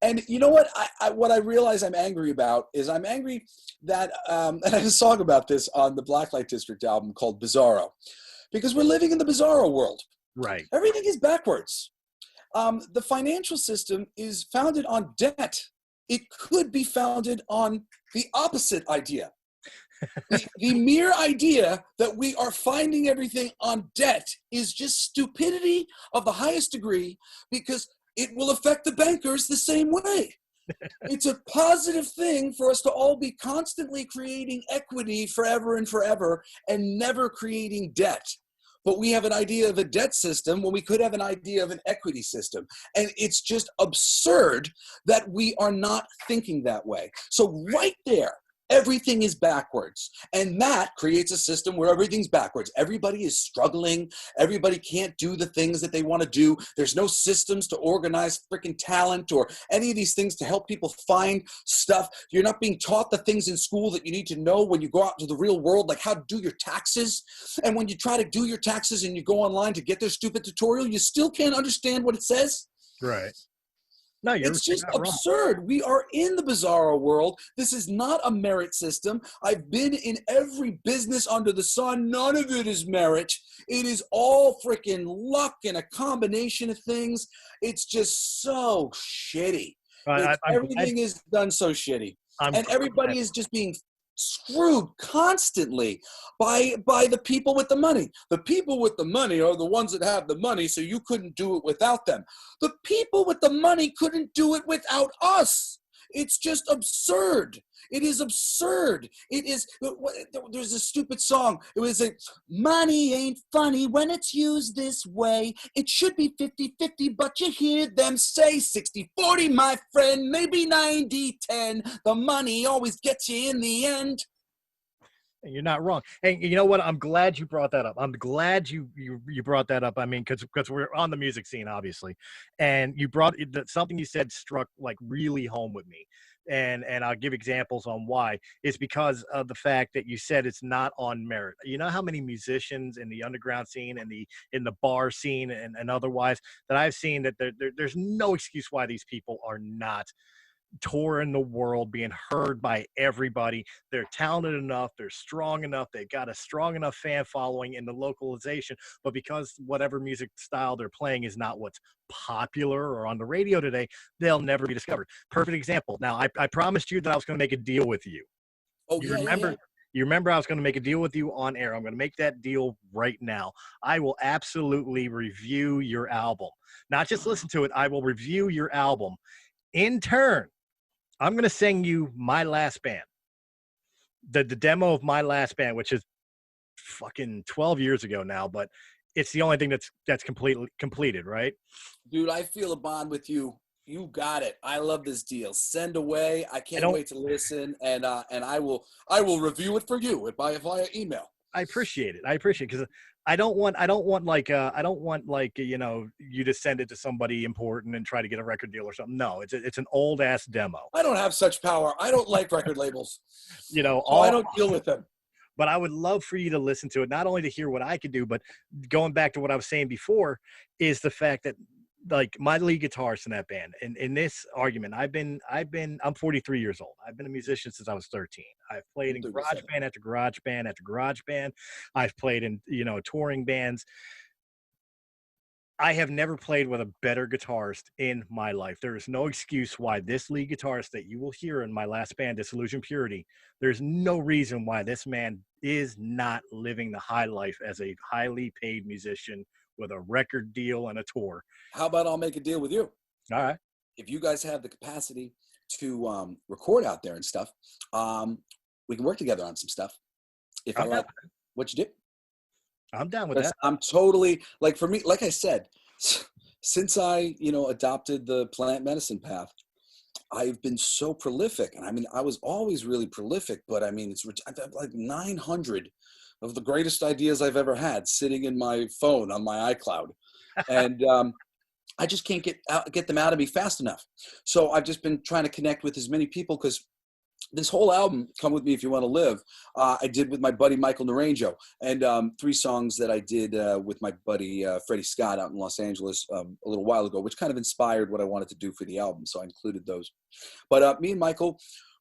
And you know what? What I realize I'm angry about is I'm angry that, and I had a song about this on the Blacklight District album called Bizarro, because we're living in the bizarro world. Right. Everything is backwards. The financial system is founded on debt. It could be founded on the opposite idea. The mere idea that we are finding everything on debt is just stupidity of the highest degree, because it will affect the bankers the same way. It's a positive thing for us to all be constantly creating equity forever and forever and never creating debt. But we have an idea of a debt system when we could have an idea of an equity system. And it's just absurd that we are not thinking that way. So right there, everything is backwards. And that creates a system where everything's backwards. Everybody is struggling. Everybody can't do the things that they want to do. There's no systems to organize freaking talent or any of these things to help people find stuff. You're not being taught the things in school that you need to know when you go out into the real world, like how to do your taxes. And when you try to do your taxes and you go online to get their stupid tutorial, you still can't understand what it says. Right. No, It's just absurd. We are in the bizarro world. This is not a merit system. I've been in every business under the sun. None of it is merit. It is all freaking luck and a combination of things. It's just so shitty. Everything is done so shitty. And everybody is just being screwed constantly by the people with the money. The people with the money are the ones that have the money, so you couldn't do it without them. The people with the money couldn't do it without us. It's just absurd. It is absurd. It is. There's a stupid song. It was like, money ain't funny when it's used this way. It should be 50-50, but you hear them say 60-40, my friend, maybe 90-10. The money always gets you in the end. And you're not wrong. And you know what? I'm glad you brought that up. I'm glad you brought that up. I mean, because we're on the music scene, obviously, and you brought something you said struck like really home with me. And I'll give examples on why. It's because of the fact that you said it's not on merit. You know how many musicians in the underground scene and in the bar scene and otherwise that I've seen that there's no excuse why these people are not touring the world, being heard by everybody. They're talented enough, they're strong enough, they've got a strong enough fan following in the localization, but because whatever music style they're playing is not what's popular or on the radio today, they'll never be discovered. Perfect example. Now, I promised you that I was going to make a deal with you. Oh, You remember? You remember I was going to make a deal with you on air. I'm going to make that deal right now. I will absolutely review your album. Not just listen to it, I will review your album. In turn, I'm going to sing you My Last Band, the demo of My Last Band, which is fucking 12 years ago now, but it's the only thing that's completed, right? Dude, I feel a bond with you. You got it. I love this deal. Send away. I can't wait to listen, and I will review it for you via email. I appreciate it. Because I don't want you know, you to send it to somebody important and try to get a record deal or something. No, it's an old ass demo. I don't have such power. I don't like record labels. You know, I don't deal with them. But I would love for you to listen to it, not only to hear what I could do, but going back to what I was saying before, is the fact that like my lead guitarist in that band, and in this argument, I'm 43 years old. I've been a musician since I was 13. I've played in garage band after garage band after garage band. I've played in, you know, touring bands. I have never played with a better guitarist in my life. There is no excuse why this lead guitarist that you will hear in my last band, Disillusion Purity, there's no reason why this man is not living the high life as a highly paid musician with a record deal and a tour. How about I'll make a deal with you? All right. If you guys have the capacity to record out there and stuff, we can work together on some stuff. If I like what you do. I'm down with that. I'm totally, like, for me, like I said, since I, you know, adopted the plant medicine path, I've been so prolific. And I mean, I was always really prolific, but I mean, I've had like 900 of the greatest ideas I've ever had sitting in my phone on my iCloud. And I just can't get them out of me fast enough. So I've just been trying to connect with as many people, because this whole album, Come With Me If You Want to Live, I did with my buddy Michael Naranjo, and 3 songs that I did with my buddy Freddie Scott out in Los Angeles a little while ago, which kind of inspired what I wanted to do for the album, so I included those. But me and Michael,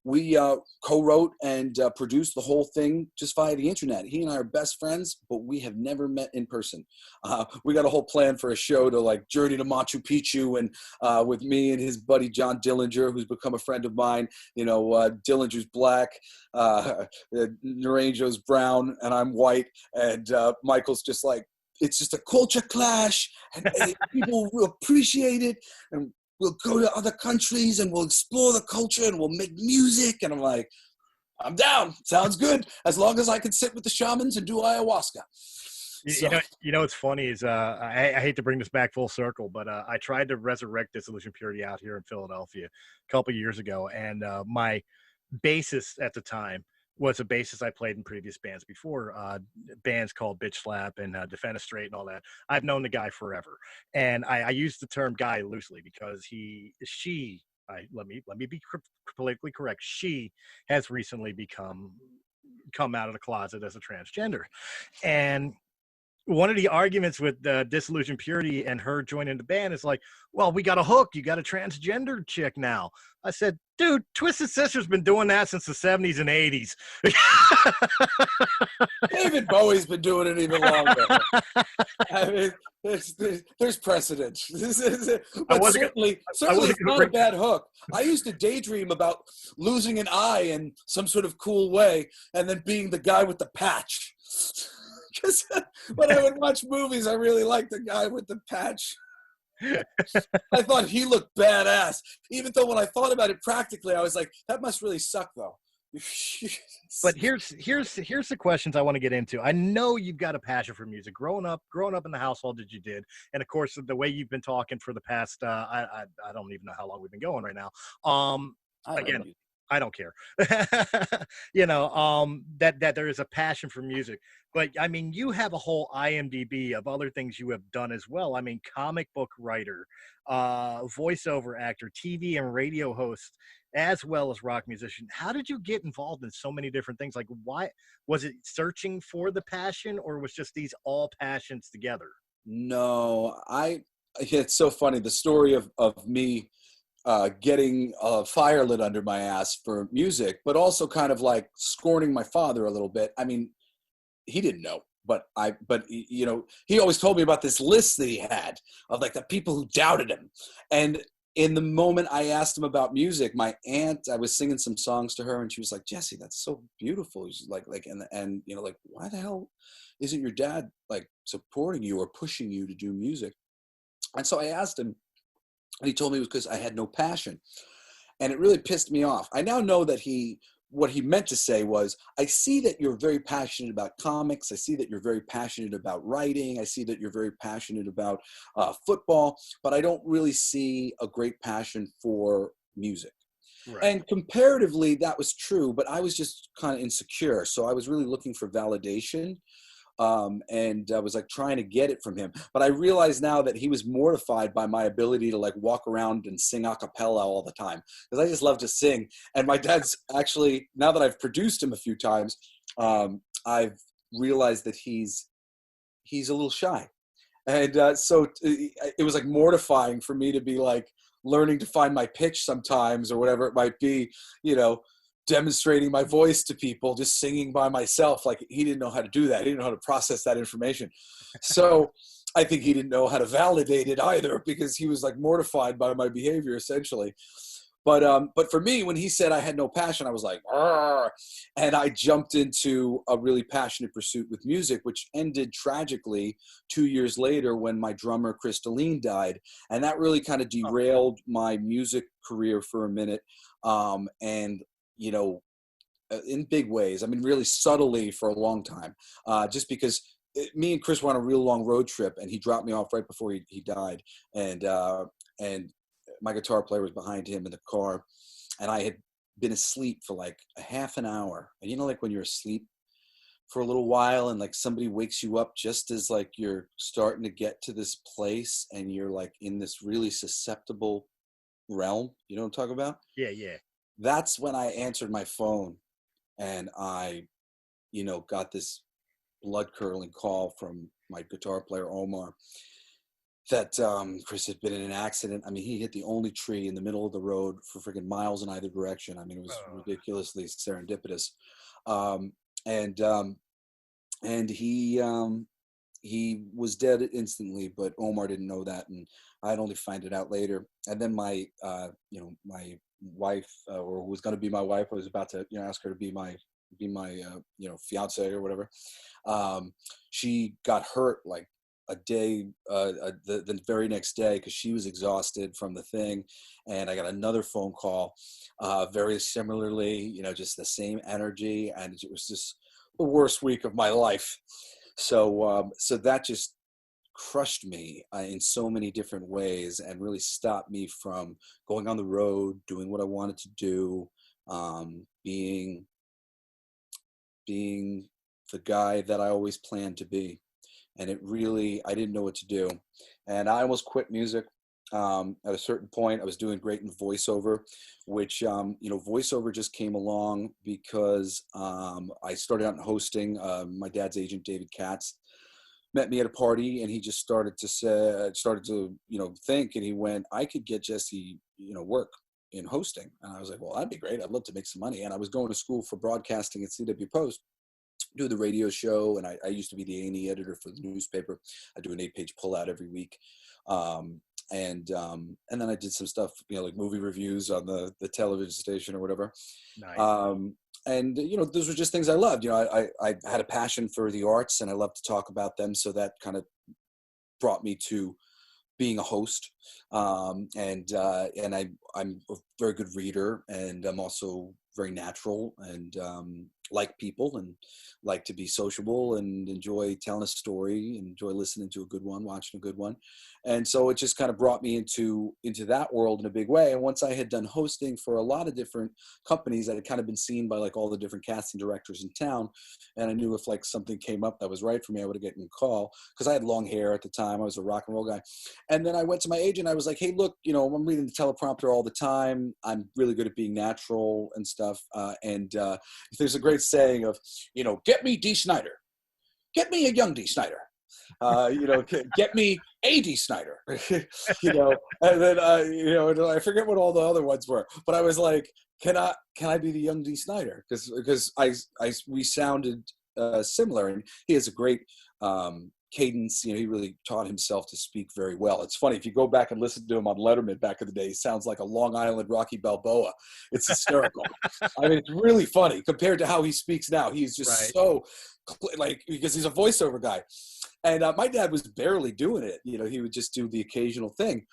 we co-wrote and produced the whole thing just via the internet. He and I are best friends, but we have never met in person. We got a whole plan for a show to like journey to Machu Picchu, and with me and his buddy John Dillinger, who's become a friend of mine. You know, Dillinger's black, Naranjo's brown, and I'm white. And Michael's just like, it's just a culture clash, and people will appreciate it. And we'll go to other countries and we'll explore the culture and we'll make music. And I'm like, I'm down. Sounds good. As long as I can sit with the shamans and do ayahuasca. You know what's funny is I hate to bring this back full circle, but I tried to resurrect Disillusion Purity out here in Philadelphia a couple of years ago. And my bassist at the time was a bassist I played in previous bands before, bands called Bitch Slap and Defenestrate and all that. I've known the guy forever. And I use the term guy loosely because let me be politically correct. She has recently come out of the closet as a transgender. And one of the arguments with Disillusion Purity and her joining the band is like, well, we got a hook. You got a transgender chick now. I said, dude, Twisted Sister's been doing that since the 70s and 80s. David Bowie's been doing it even longer. I mean, there's precedent. But certainly it's not a bad hook. I used to daydream about losing an eye in some sort of cool way and then being the guy with the patch. Because when I would watch movies, I really liked the guy with the patch. I thought he looked badass. Even though when I thought about it practically, I was like, that must really suck though. But here's the questions I want to get into. I know you've got a passion for music. Growing up in the household that you did, and of course the way you've been talking for the past I don't even know how long we've been going right now. Again, I don't care. That there is a passion for music. But I mean, you have a whole IMDb of other things you have done as well. I mean, comic book writer, voiceover actor, TV and radio host, as well as rock musician. How did you get involved in so many different things? Like, why was it searching for the passion, or was just these all passions together? No, it's so funny. The story of me getting a fire lit under my ass for music, but also kind of like scorning my father a little bit. I mean, he didn't know, but he always told me about this list that he had of like the people who doubted him. And in the moment I asked him about music, my aunt, I was singing some songs to her and she was like, Jesse, that's so beautiful. She's like, and like, why the hell isn't your dad like supporting you or pushing you to do music? And so I asked him, and he told me it was because I had no passion. And it really pissed me off. I now know that what he meant to say was, I see that you're very passionate about comics. I see that you're very passionate about writing. I see that you're very passionate about football, but I don't really see a great passion for music. Right. And comparatively, that was true, but I was just kind of insecure. So I was really looking for validation. And I was like trying to get it from him. But I realize now that he was mortified by my ability to like walk around and sing a cappella all the time, because I just love to sing. And my dad's actually, now that I've produced him a few times, I've realized that he's a little shy. And so it was like mortifying for me to be like learning to find my pitch sometimes, or whatever it might be, demonstrating my voice to people, just singing by myself. Like, he didn't know how to do that. He didn't know how to process that information. So I think he didn't know how to validate it either, because he was like mortified by my behavior essentially. But for me, when he said I had no passion, I was like, argh! And I jumped into a really passionate pursuit with music, which ended tragically 2 years later when my drummer, Crystalline, died. And that really kind of derailed my music career for a minute. And in big ways, I mean, really subtly for a long time, just because me and Chris were on a real long road trip, and he dropped me off right before he died. And my guitar player was behind him in the car, and I had been asleep for like a half an hour. And like when you're asleep for a little while and like somebody wakes you up just as like you're starting to get to this place and you're like in this really susceptible realm, you know what I'm talking about? Yeah. That's when I answered my phone, and I, got this blood-curdling call from my guitar player, Omar, that Chris had been in an accident. I mean, he hit the only tree in the middle of the road for freaking miles in either direction. I mean, it was ridiculously serendipitous. And he was dead instantly, but Omar didn't know that, and I'd only find it out later. And then my wife, or who was going to be my wife, I was about to ask her to be my fiance or whatever. She got hurt like a day, the very next day, because she was exhausted from the thing. And I got another phone call, very similarly, just the same energy, and it was just the worst week of my life. So that just crushed me in so many different ways, and really stopped me from going on the road, doing what I wanted to do, being the guy that I always planned to be. And I didn't know what to do. And I almost quit music. At a certain point, I was doing great in voiceover, which, voiceover just came along because I started out in hosting. My dad's agent, David Katz, met me at a party, and he just started to think, and he went, I could get Jesse, work in hosting. And I was like, well, that'd be great. I'd love to make some money. And I was going to school for broadcasting at CW Post, do the radio show. And I used to be the A&E editor for the newspaper. I do an 8-page pullout every week. And then I did some stuff, like movie reviews on the television station or whatever. Nice. And those were just things I loved. I had a passion for the arts, and I loved to talk about them. So that kind of brought me to being a host, and I'm a very good reader, and I'm also very natural, and like people, and like to be sociable, and enjoy telling a story, and enjoy listening to a good one, watching a good one. And so it just kind of brought me into that world in a big way. And once I had done hosting for a lot of different companies that had kind of been seen by like all the different casting directors in town, and I knew if like something came up that was right for me, I would have gotten a call, because I had long hair at the time. I was a rock and roll guy. And then I went to my agent. I was like, hey, look, I'm reading the teleprompter all the time. I'm really good at being natural and stuff. And there's a great saying of, get me D. Snider. Get me a young D. Snider. Get me a D. Snider. And then, I forget what all the other ones were. But I was like, can I be the young D. Snider? Because we sounded similar. And he has a great cadence. He really taught himself to speak very well. It's funny, if you go back and listen to him on Letterman back in the day, he sounds like a Long Island Rocky Balboa. It's hysterical. I mean, it's really funny compared to how he speaks now. He's just so, like, because he's a voiceover guy. And my dad was barely doing it. He would just do the occasional thing.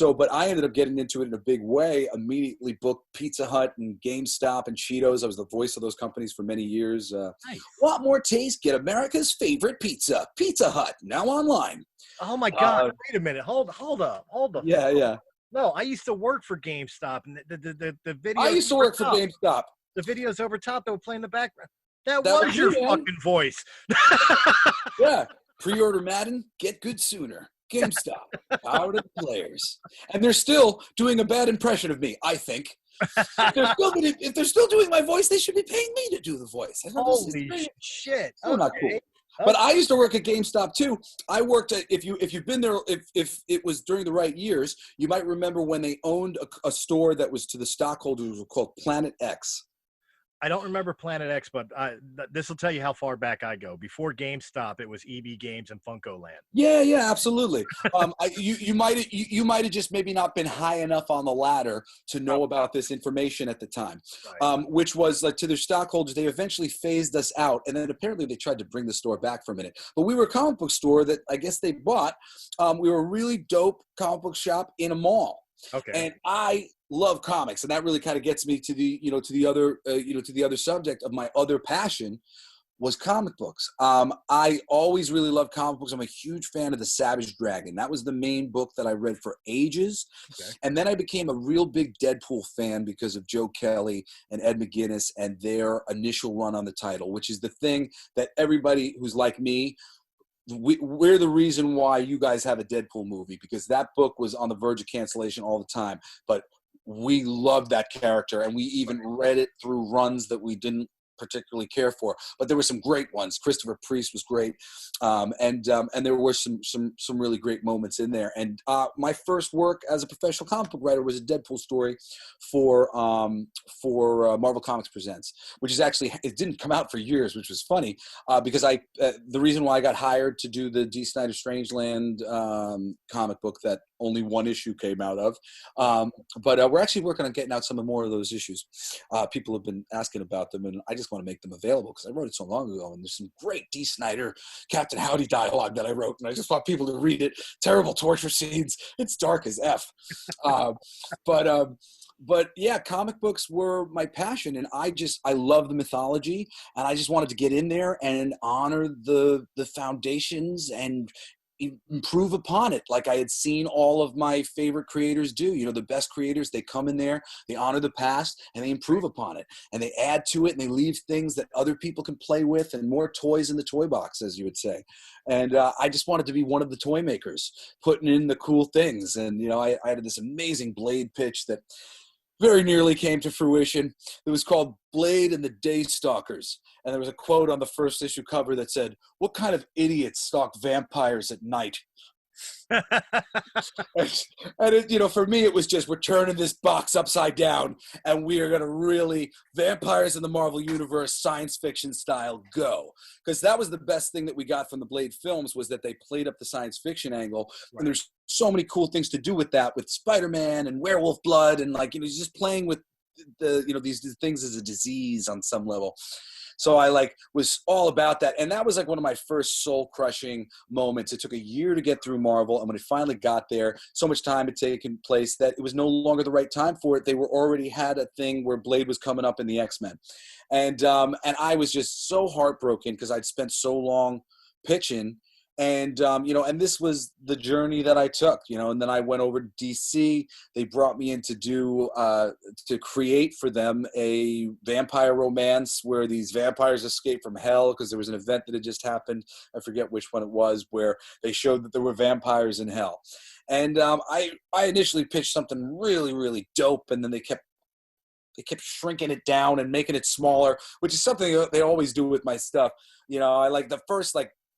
But I ended up getting into it in a big way, immediately booked Pizza Hut and GameStop and Cheetos. I was the voice of those companies for many years. Nice. Want more taste? Get America's favorite pizza, Pizza Hut, now online. Oh my God! Wait a minute. Hold up. Yeah. No, I used to work for GameStop, and the video. I used to work for GameStop. The videos over top that would play in the background. That was your fucking voice. Yeah. Pre-order Madden, get good sooner. GameStop, power to the players. And they're still doing a bad impression of me, I think. If they're still doing my voice, they should be paying me to do the voice. Holy shit. Still not cool. But I used to work at GameStop too. I worked at, if you've been there, if it was during the right years, you might remember when they owned a store that was to the stockholders called Planet X. I don't remember Planet X, but this will tell you how far back I go. Before GameStop, it was EB Games and Funko Land. Yeah, absolutely. You might have just maybe not been high enough on the ladder to know about this information at the time, right. Which was like, to their stockholders, they eventually phased us out, and then apparently they tried to bring the store back for a minute. But we were a comic book store that I guess they bought. We were a really dope comic book shop in a mall. Okay. And I love comics, and that really kind of gets me to the other subject of my other passion was comic books. I always really loved comic books. I'm a huge fan of The Savage Dragon. That was the main book that I read for ages. Okay. And then I became a real big Deadpool fan because of Joe Kelly and Ed McGuinness and their initial run on the title, which is the thing that everybody who's like me, we're the reason why you guys have a Deadpool movie, because that book was on the verge of cancellation all the time. But we loved that character, and we even read it through runs that we didn't particularly care for. But there were some great ones. Christopher Priest was great, and there were some really great moments in there. And my first work as a professional comic book writer was a Deadpool story for Marvel Comics Presents, which is actually, it didn't come out for years, which was funny because the reason why I got hired to do the D. Snider Strangeland comic book that only one issue came out of, but we're actually working on getting out some more of those issues. People have been asking about them, and I just want to make them available because I wrote it so long ago, and there's some great D. Snider Captain Howdy dialogue that I wrote, and I just want people to read it. Terrible torture scenes. It's dark as F. But yeah, comic books were my passion, and I love the mythology, and I just wanted to get in there and honor the foundations and improve upon it, like I had seen all of my favorite creators do. The best creators, they come in there, they honor the past, and they improve upon it, and they add to it, and they leave things that other people can play with, and more toys in the toy box, as you would say. And I just wanted to be one of the toy makers, putting in the cool things. And I had this amazing Blade pitch that very nearly came to fruition. It was called Blade and the Daystalkers. And there was a quote on the first issue cover that said, "What kind of idiots stalk vampires at night?" And it, for me, it was just, we're turning this box upside down, and we are going to really, vampires in the Marvel Universe, science fiction style, go. Because that was the best thing that we got from the Blade films, was that they played up the science fiction angle. Right. And there's so many cool things to do with that, with Spider-Man and werewolf blood, and just playing with these things as a disease on some level. So I like was all about that. And that was like one of my first soul crushing moments. It took a year to get through Marvel. And when it finally got there, so much time had taken place that it was no longer the right time for it. They were already had a thing where Blade was coming up in the X-Men. And I was just so heartbroken because I'd spent so long pitching. And, and this was the journey that I took, and then I went over to DC. They brought me in to to create for them a vampire romance where these vampires escape from hell because there was an event that had just happened. I forget which one it was, where they showed that there were vampires in hell. And I initially pitched something really, really dope. And then they kept shrinking it down and making it smaller, which is something that they always do with my stuff. I like the first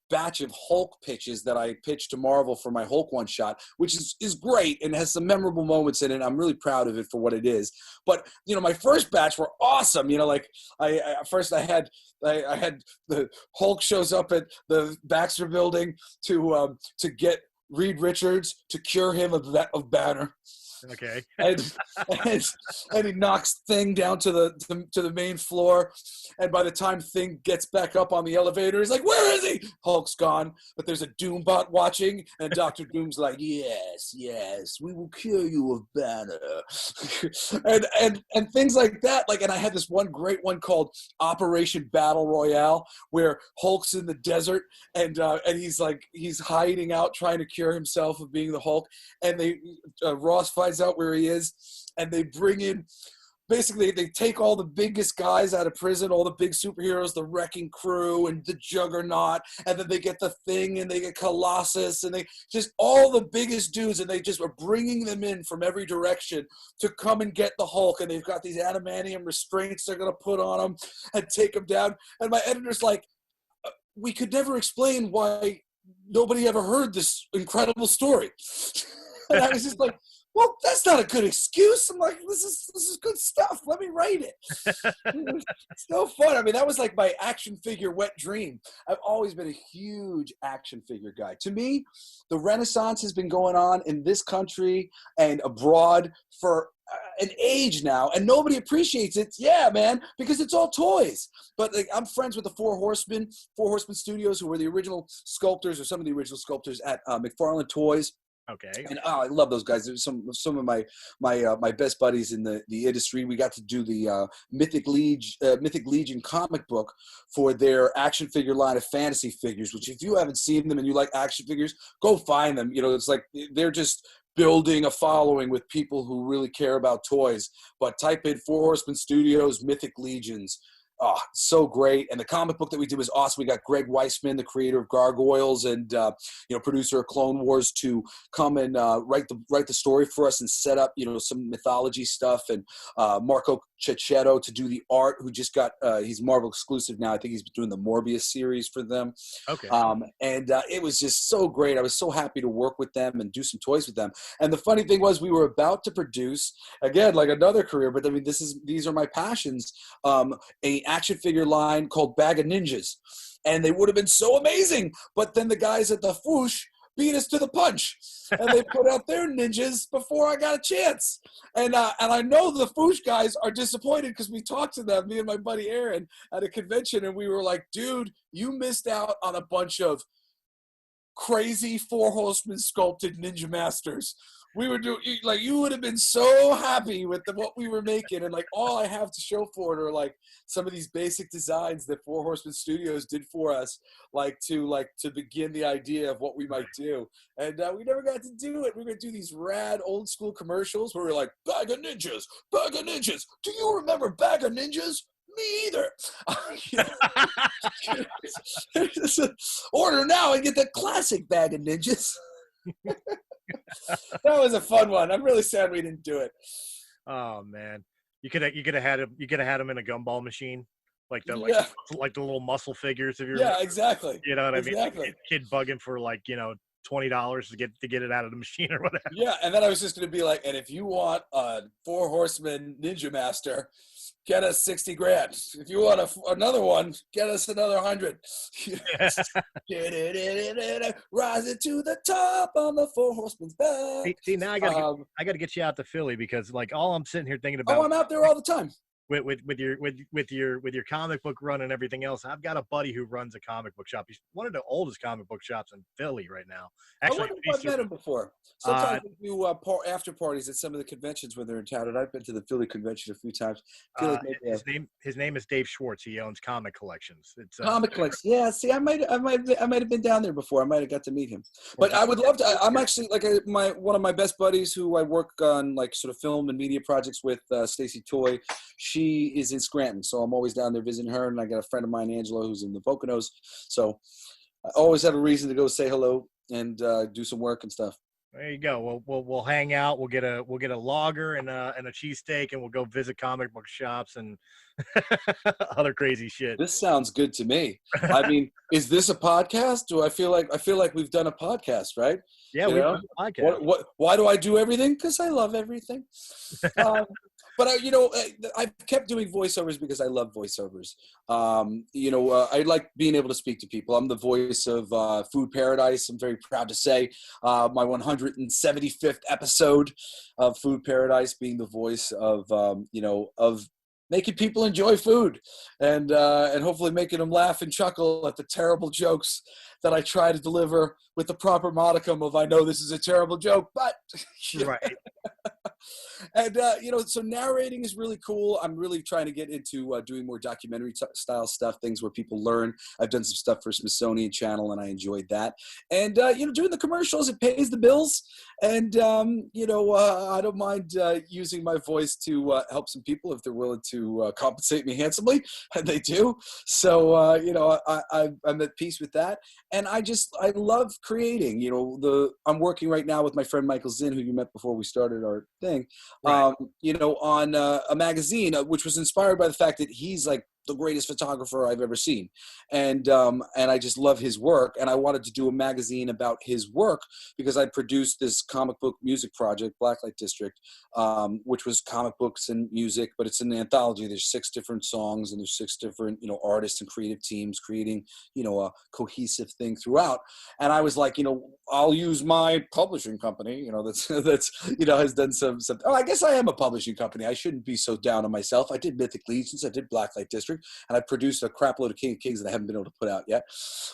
batch of Hulk pitches that I pitched to Marvel for my Hulk one shot, which is great and has some memorable moments in it. I'm really proud of it for what it is. But my first batch were awesome. I had the Hulk shows up at the Baxter Building to get Reed Richards to cure him of Banner. Okay. and he knocks Thing down to the main floor, and by the time Thing gets back up on the elevator, he's like, "Where is he?" Hulk's gone, but there's a Doombot watching, and Dr. Doom's like, "Yes, we will cure you of Banner," and things like that. And I had this one great one called Operation Battle Royale, where Hulk's in the desert, and he's hiding out trying to cure himself of being the Hulk, and Ross finds out where he is, and they bring in, basically they take all the biggest guys out of prison, all the big superheroes, the Wrecking Crew and the Juggernaut, and then they get the Thing and they get Colossus, and they just all the biggest dudes, and they just are bringing them in from every direction to come and get the Hulk, and they've got these adamantium restraints they're going to put on him and take him down. And my editor's like, we could never explain why nobody ever heard this incredible story. And I was just like, well, that's not a good excuse. I'm like, this is good stuff. Let me write it. It's no fun. I mean, that was like my action figure wet dream. I've always been a huge action figure guy. To me, the Renaissance has been going on in this country and abroad for an age now, and nobody appreciates it. Yeah, man, because it's all toys. But I'm friends with the Four Horsemen Studios, who were the original sculptors, or some of the original sculptors at McFarlane Toys. Okay. And I love those guys. There's some of my best buddies in the industry. We got to do the Mythic Legion comic book for their action figure line of fantasy figures, which if you haven't seen them and you like action figures, go find them. It's like they're just building a following with people who really care about toys. But type in Four Horsemen Studios, Mythic Legions. Oh, so great. And the comic book that we did was awesome. We got Greg Weisman, the creator of Gargoyles and, producer of Clone Wars, to come and write the story for us and set up, some mythology stuff. And Marco Cecchetto to do the art, who just got, he's Marvel exclusive now. I think he's doing the Morbius series for them. Okay. It was just so great. I was so happy to work with them and do some toys with them. And the funny thing was, we were about to produce, again, like another career, but I mean, these are my passions, a action figure line called Bag of Ninjas, and they would have been so amazing, but then the guys at the Foosh beat us to the punch, and they put out their ninjas before I got a chance. And I know the Foosh guys are disappointed, because we talked to them, me and my buddy Aaron, at a convention, and we were like, dude, you missed out on a bunch of crazy Four Horsemen sculpted ninja masters. We were doing, like, you would have been so happy with what we were making, and like all I have to show for it are like some of these basic designs that Four Horsemen Studios did for us, to begin the idea of what we might do. And we never got to do it. We were gonna do these rad old school commercials where we're like, Bag of Ninjas. Do you remember Bag of Ninjas? Me either. Order now and get the classic Bag of Ninjas. That was a fun one. I'm really sad we didn't do it. Oh man, you could have had him in a gumball machine, like the little muscle figures. If you're exactly. You know what I mean? Kid bugging for $20 to get it out of the machine or whatever. Yeah, and then I was just gonna be like, and if you want a Four Horsemen Ninja Master, get us $60,000. If you want another one, get us another 100. Rise it to the top on the Four Horsemen's back. See, now I gotta get you out to Philly, because all I'm sitting here thinking about. Oh, I'm out there all the time. with your comic book run and everything else. I've got a buddy who runs a comic book shop. He's one of the oldest comic book shops in Philly right now. Actually, I wonder if I've met him before. Sometimes we do after parties at some of the conventions when they're in town, and I've been to the Philly convention a few times. I feel like maybe his name is Dave Schwartz. He owns Comic Collections. It's Comic Collections. Yeah, see, I might have been down there before. I might have got to meet him. But I would love to. I'm actually like one of my best buddies who I work on like sort of film and media projects with, Stacy Toy. She is in Scranton, so I'm always down there visiting her. And I got a friend of mine, Angela, who's in the Poconos. So I always have a reason to go say hello and do some work and stuff. There you go. We'll hang out. We'll get a lager and a cheesesteak, and we'll go visit comic book shops and other crazy shit. This sounds good to me. I mean, is this a podcast? Do I feel like we've done a podcast, right? Yeah, we've done a podcast. Why do I do everything? Because I love everything. But I've kept doing voiceovers because I love voiceovers. I like being able to speak to people. I'm the voice of Food Paradise. I'm very proud to say my 175th episode of Food Paradise, being the voice of making people enjoy food and hopefully making them laugh and chuckle at the terrible jokes that I try to deliver with the proper modicum of, I know this is a terrible joke, but right. And so narrating is really cool. I'm really trying to get into doing more documentary style stuff, things where people learn. I've done some stuff for Smithsonian Channel, and I enjoyed that. And doing the commercials, it pays the bills. And I don't mind using my voice to help some people if they're willing to compensate me handsomely, and they do. So I'm at peace with that. And I love creating. I'm working right now with my friend Michael Zinn, who you met before we started our thing. Right. On a magazine, which was inspired by the fact that he's like the greatest photographer I've ever seen. And I just love his work. And I wanted to do a magazine about his work because I produced this comic book music project, Blacklight District, which was comic books and music, but it's an anthology. There's 6 different songs and there's 6 different, artists and creative teams creating, a cohesive thing throughout. And I was like, I'll use my publishing company, that's has done some, I guess I am a publishing company. I shouldn't be so down on myself. I did Mythic Legions. I did Blacklight District. And I produced a crap load of King of Kings that I haven't been able to put out yet.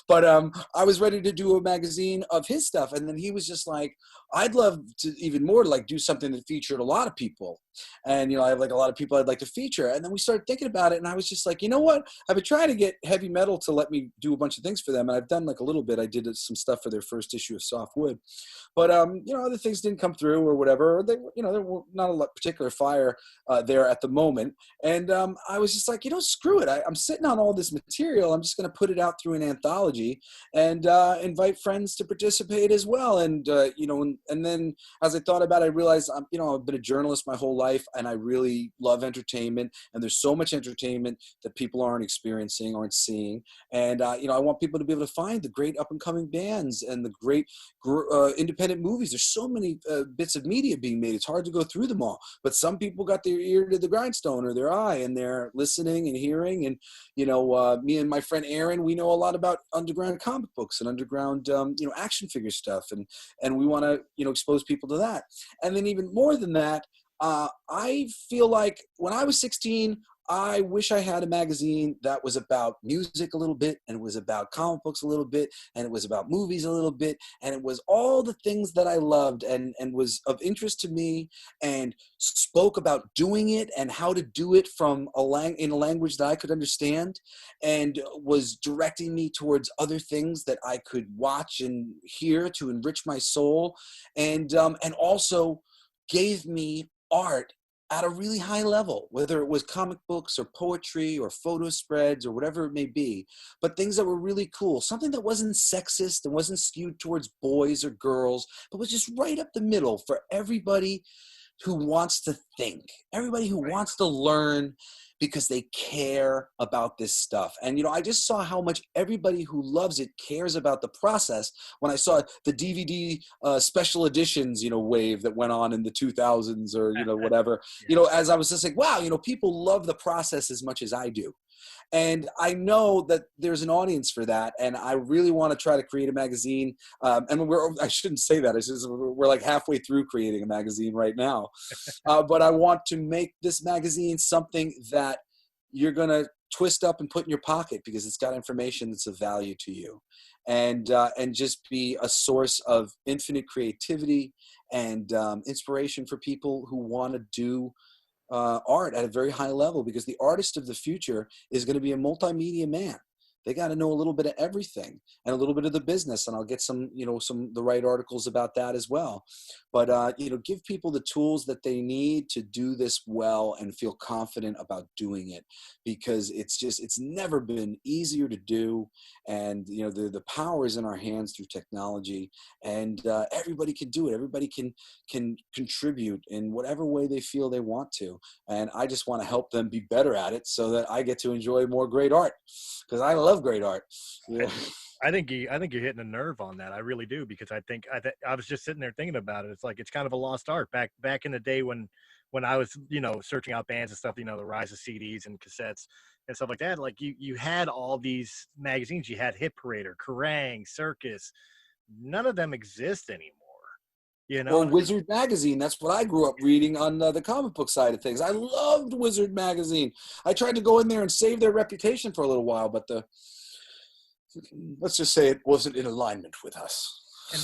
But I was ready to do a magazine of his stuff. And then he was just like, I'd love to even more like do something that featured a lot of people. And, I have like a lot of people I'd like to feature. And then we started thinking about it. And I was just like, you know what? I've been trying to get Heavy Metal to let me do a bunch of things for them. And I've done like a little bit. I did some stuff for their first issue of Soft Wood. But, other things didn't come through or whatever. They, there were not a particular fire there at the moment. And I was just like, screw it. I'm sitting on all this material. I'm just going to put it out through an anthology and invite friends to participate as well. And, and then as I thought about it, I realized, I've been a journalist my whole life and I really love entertainment. And there's so much entertainment that people aren't experiencing, aren't seeing. And, I want people to be able to find the great up and coming bands and the great independent movies. There's so many bits of media being made. It's hard to go through them all. But some people got their ear to the grindstone or their eye and they're listening and hearing. And, me and my friend Aaron, we know a lot about underground comic books and underground, action figure stuff. And we want to, expose people to that. And then even more than that, I feel like when I was 16, I wish I had a magazine that was about music a little bit, and it was about comic books a little bit, and it was about movies a little bit, and it was all the things that I loved and was of interest to me, and spoke about doing it and how to do it from in a language that I could understand, and was directing me towards other things that I could watch and hear to enrich my soul, and also gave me art at a really high level, whether it was comic books or poetry or photo spreads or whatever it may be, but things that were really cool, something that wasn't sexist and wasn't skewed towards boys or girls, but was just right up the middle for everybody who wants to think, everybody who wants to learn because they care about this stuff. And, I just saw how much everybody who loves it cares about the process when I saw the DVD special editions, wave that went on in the 2000s or, whatever, as I was just like, wow, people love the process as much as I do. And I know that there's an audience for that. And I really want to try to create a magazine. And I shouldn't say that. We're like halfway through creating a magazine right now. But I want to make this magazine something that you're going to twist up and put in your pocket because it's got information that's of value to you, and just be a source of infinite creativity and inspiration for people who want to do art at a very high level, because the artist of the future is going to be a multimedia man. They got to know a little bit of everything and a little bit of the business. And I'll get the right articles about that as well. But, give people the tools that they need to do this well and feel confident about doing it, because it's never been easier to do. And, the power is in our hands through technology, and everybody can do it. Everybody can contribute in whatever way they feel they want to. And I just want to help them be better at it so that I get to enjoy more great art, because I love great art. Yeah. I think you're hitting a nerve on that. I really do, because I was just sitting there thinking about it. It's like, it's kind of a lost art back in the day when I was, searching out bands and stuff, the rise of CDs and cassettes and stuff like that. Like you had all these magazines. You had Hit Parader, Kerrang, Circus. None of them exist anymore. Or Wizard Magazine. That's what I grew up reading on the comic book side of things. I loved Wizard Magazine. I tried to go in there and save their reputation for a little while, but let's just say it wasn't in alignment with us. And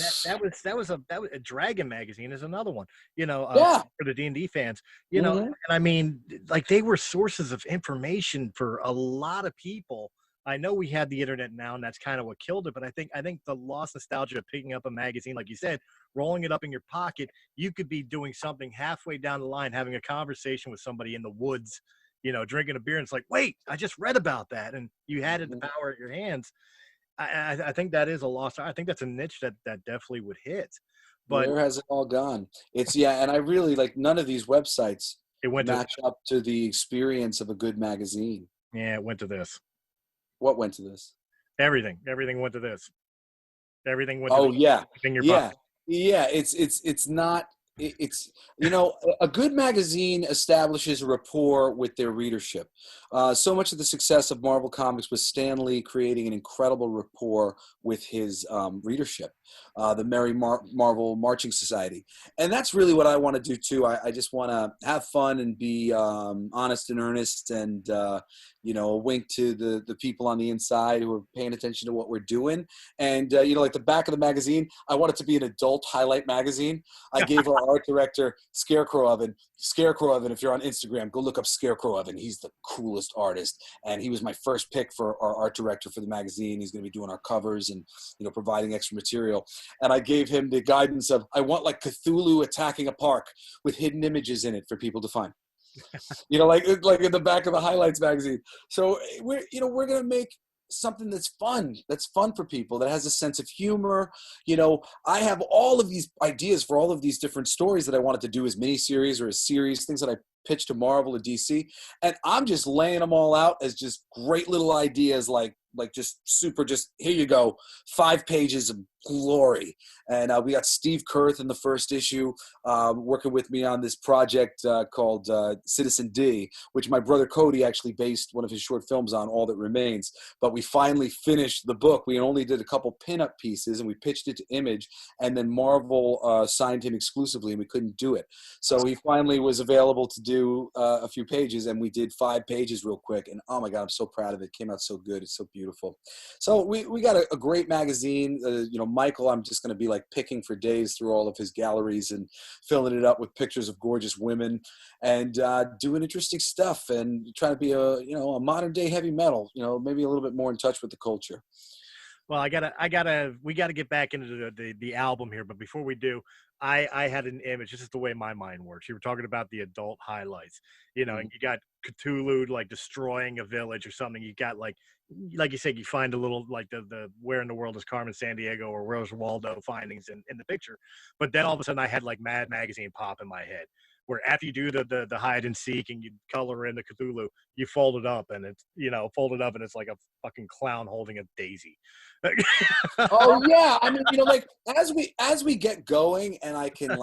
that was a Dragon Magazine is another one, Yeah. for the D&D fans, and I mean, like, they were sources of information for a lot of people. I know we had the internet now, and that's kind of what killed it. But I think the lost nostalgia of picking up a magazine, like you said, rolling it up in your pocket, you could be doing something halfway down the line, having a conversation with somebody in the woods, drinking a beer, and it's like, wait, I just read about that, and you had it, the power at your hands. I think that is a lost art. I think that's a niche that definitely would hit. But where has it all gone? And I really none of these websites match up to the experience of a good magazine. Yeah, it went to this. What went to this? Everything went to this. Everything went. Oh, yeah. Yeah. It's not. It's a good magazine establishes a rapport with their readership. So much of the success of Marvel Comics was Stan Lee creating an incredible rapport with his readership, the Merry Marvel Marching Society. And that's really what I want to do too. I just want to have fun and be honest and earnest, and a wink to the people on the inside who are paying attention to what we're doing. And like the back of the magazine, I want it to be an adult highlight magazine. I gave our art director Scarecrow Oven, if you're on Instagram, go look up Scarecrow Oven. He's the coolest artist, and he was my first pick for our art director for the magazine. He's going to be doing our covers and providing extra material. And I gave him the guidance of, I want like Cthulhu attacking a park with hidden images in it for people to find. Like in the back of the highlights magazine. So we're going to make something that's fun for people, that has a sense of humor. I have all of these ideas for all of these different stories that I wanted to do as miniseries or as series, things that I pitched to Marvel or DC, and I'm just laying them all out as just great little ideas, like just super, just here you go, 5 pages of glory. And we got Steve Kurth in the first issue working with me on this project called Citizen D, which my brother Cody actually based one of his short films on, All That Remains. But we finally finished the book. We only did a couple pinup pieces, and we pitched it to Image, and then Marvel signed him exclusively, and we couldn't do it. So he finally was available to do a few pages, and we did 5 pages real quick. And oh my God, I'm so proud of it. It came out so good. It's so beautiful. So we got a great magazine. Michael, I'm just going to be like picking for days through all of his galleries and filling it up with pictures of gorgeous women, and doing interesting stuff, and trying to be a modern day heavy metal, maybe a little bit more in touch with the culture. Well, we gotta get back into the album here, but before we do, I had an image. This is the way my mind works. You were talking about the adult highlights, and you got Cthulhu like destroying a village or something. You got like you said, you find a little like the Where in the World is Carmen Sandiego, or Where's Waldo findings in the picture. But then all of a sudden I had like Mad Magazine pop in my head, where after you do the hide and seek and you color in the Cthulhu, you fold it up, and it's it's like a fucking clown holding a daisy. Oh yeah, I mean, as we get going, and I can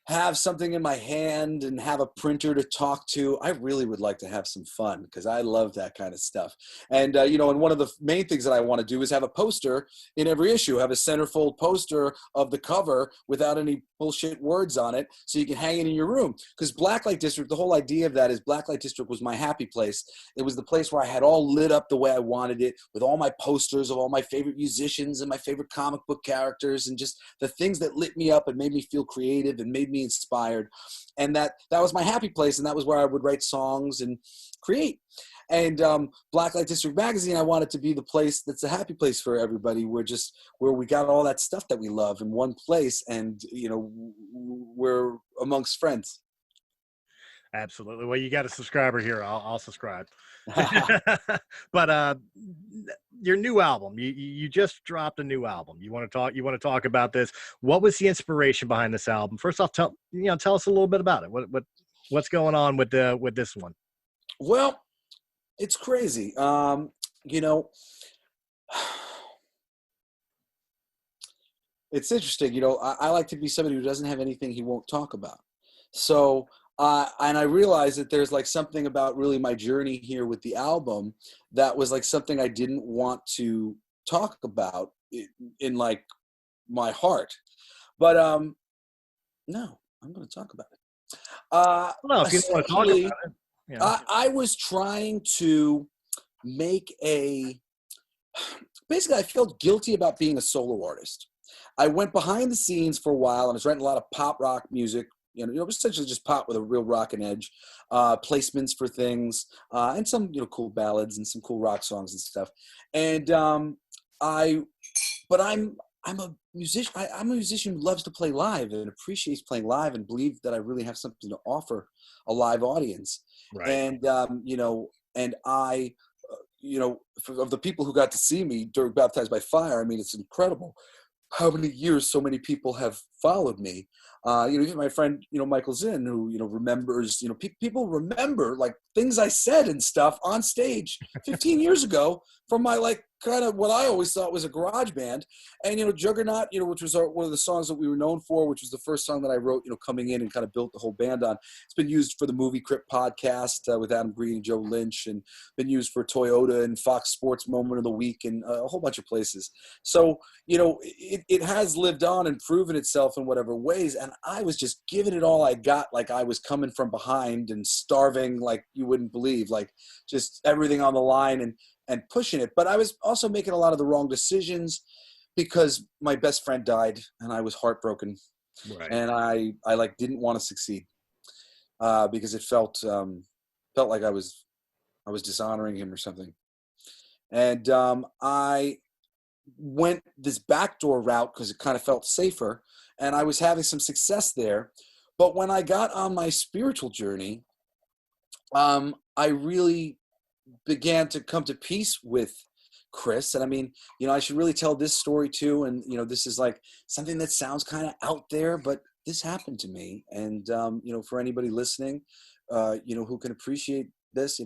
have something in my hand and have a printer to talk to. I really would like to have some fun because I love that kind of stuff. And, and one of the main things that I want to do is have a poster in every issue, have a centerfold poster of the cover without any bullshit words on it so you can hang it in your room. Because Blacklight District, the whole idea of that is Blacklight District was my happy place. It was the place where I had all lit up the way I wanted it with all my posters of all my favorite musicians and my favorite comic book characters and just the things that lit me up and made me feel creative and made me inspired. And that was my happy place, and that was where I would write songs and create. And Blacklight District Magazine, I want it to be the place that's a happy place for everybody. Where we got all that stuff that we love in one place, and we're amongst friends. Absolutely. Well, you got a subscriber here. I'll subscribe. But your new album, you just dropped a new album. You want to talk about this? What was the inspiration behind this album? First off, tell us a little bit about it. What's going on with this one? Well, it's crazy. It's interesting. I like to be somebody who doesn't have anything he won't talk about. So, and I realized that there's like something about really my journey here with the album that was like something I didn't want to talk about in like my heart. But no, I'm going to talk about it. No, if you don't want to talk about it. Yeah. I was trying to make basically I felt guilty about being a solo artist. I went behind the scenes for a while and I was writing a lot of pop rock music, essentially just pop with a real rockin' edge, placements for things, and some, cool ballads and some cool rock songs and stuff. And but I'm a musician. I'm a musician who loves to play live and appreciates playing live and believe that I really have something to offer a live audience. Right. And, and I, of the people who got to see me during Baptized by Fire, I mean, it's incredible how many years so many people have followed me. Even my friend, Michael Zinn, who, remembers, people remember like things I said and stuff on stage 15 years ago from my, like, kind of what I always thought was a garage band. And, Juggernaut, which was one of the songs that we were known for, which was the first song that I wrote, coming in and kind of built the whole band on. It's been used for the Movie Crypt podcast with Adam Green and Joe Lynch, and been used for Toyota and Fox Sports Moment of the Week and a whole bunch of places. So, it has lived on and proven itself in whatever ways. And I was just giving it all I got, like I was coming from behind and starving like you wouldn't believe, like just everything on the line and pushing it. But I was also making a lot of the wrong decisions because my best friend died and I was heartbroken. Right. And I like didn't want to succeed because it felt like I was dishonoring him or something. And I went this backdoor route because it kind of felt safer, and I was having some success there. But when I got on my spiritual journey, I really began to come to peace with Chris. And I mean, I should really tell this story too. And, this is like something that sounds kind of out there, but this happened to me. And, for anybody listening, who can appreciate this,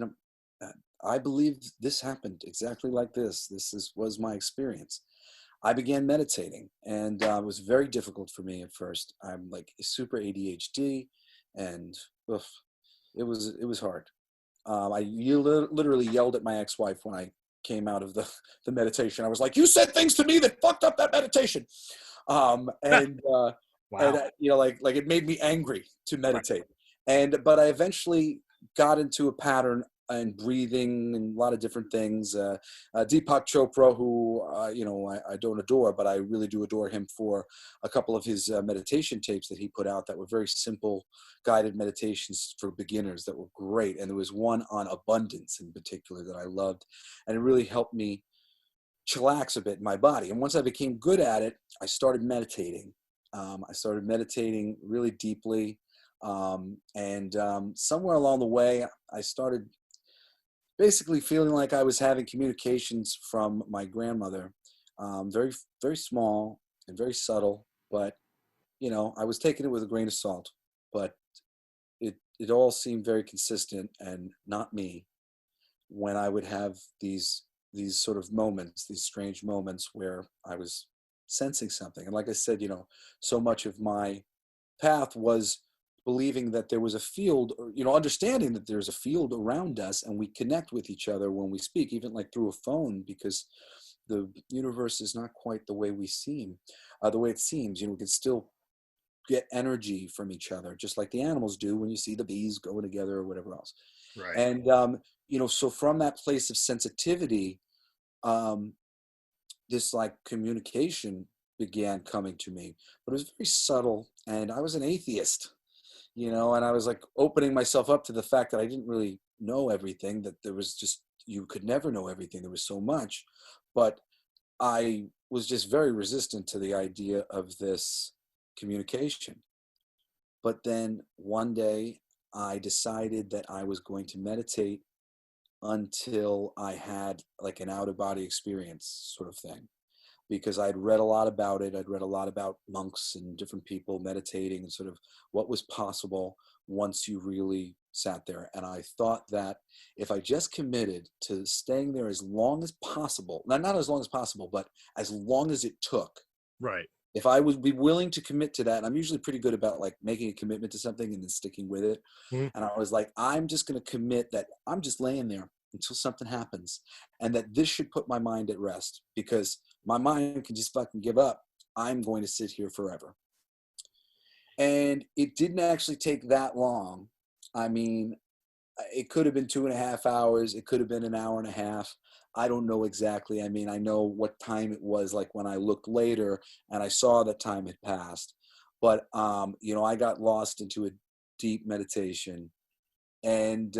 I believe this happened exactly like this. Was my experience. I began meditating, and it was very difficult for me at first. I'm like super ADHD, and it was hard. I literally yelled at my ex-wife when I came out of the meditation. I was like, "You said things to me that fucked up that meditation," wow. And like it made me angry to meditate. Right. But I eventually got into a pattern and breathing and a lot of different things. Deepak Chopra, who I don't adore, but I really do adore him for a couple of his meditation tapes that he put out that were very simple guided meditations for beginners that were great. And there was one on abundance in particular that I loved, and it really helped me chillax a bit in my body. And once I became good at it, I started meditating. I started meditating really deeply. And somewhere along the way, I started basically feeling like I was having communications from my grandmother, very, very small and very subtle, but, I was taking it with a grain of salt, but it all seemed very consistent and not me when I would have these sort of moments, these strange moments where I was sensing something. And like I said, so much of my path was believing that there was a field, or, you know, understanding that there's a field around us and we connect with each other when we speak, even like through a phone, because the universe is not quite the way the way it seems. You know, we can still get energy from each other, just like the animals do when you see the bees going together or whatever else. Right. And, you know, so from that place of sensitivity, this like communication began coming to me, but it was very subtle, and I was an atheist, you know, and I was like opening myself up to the fact that I didn't really know everything, that there was just, you could never know everything. There was so much, but I was just very resistant to the idea of this communication. But then one day I decided that I was going to meditate until I had like an out of body experience sort of thing, because I'd read a lot about it. I'd read a lot about monks and different people meditating and sort of what was possible once you really sat there. And I thought that if I just committed to staying there as long as possible, not as long as possible, but as long as it took, Right. if I would be willing to commit to that, and I'm usually pretty good about like making a commitment to something and then sticking with it. Mhm. And I was like, I'm just going to commit that I'm just laying there until something happens, and that this should put my mind at rest, because my mind can just fucking give up. I'm going to sit here forever. And it didn't actually take that long. I mean, it could have been 2.5 hours. It could have been an hour and a half. I don't know exactly. I mean, I know what time it was, like when I looked later and I saw that time had passed. But, you know, I got lost into a deep meditation, and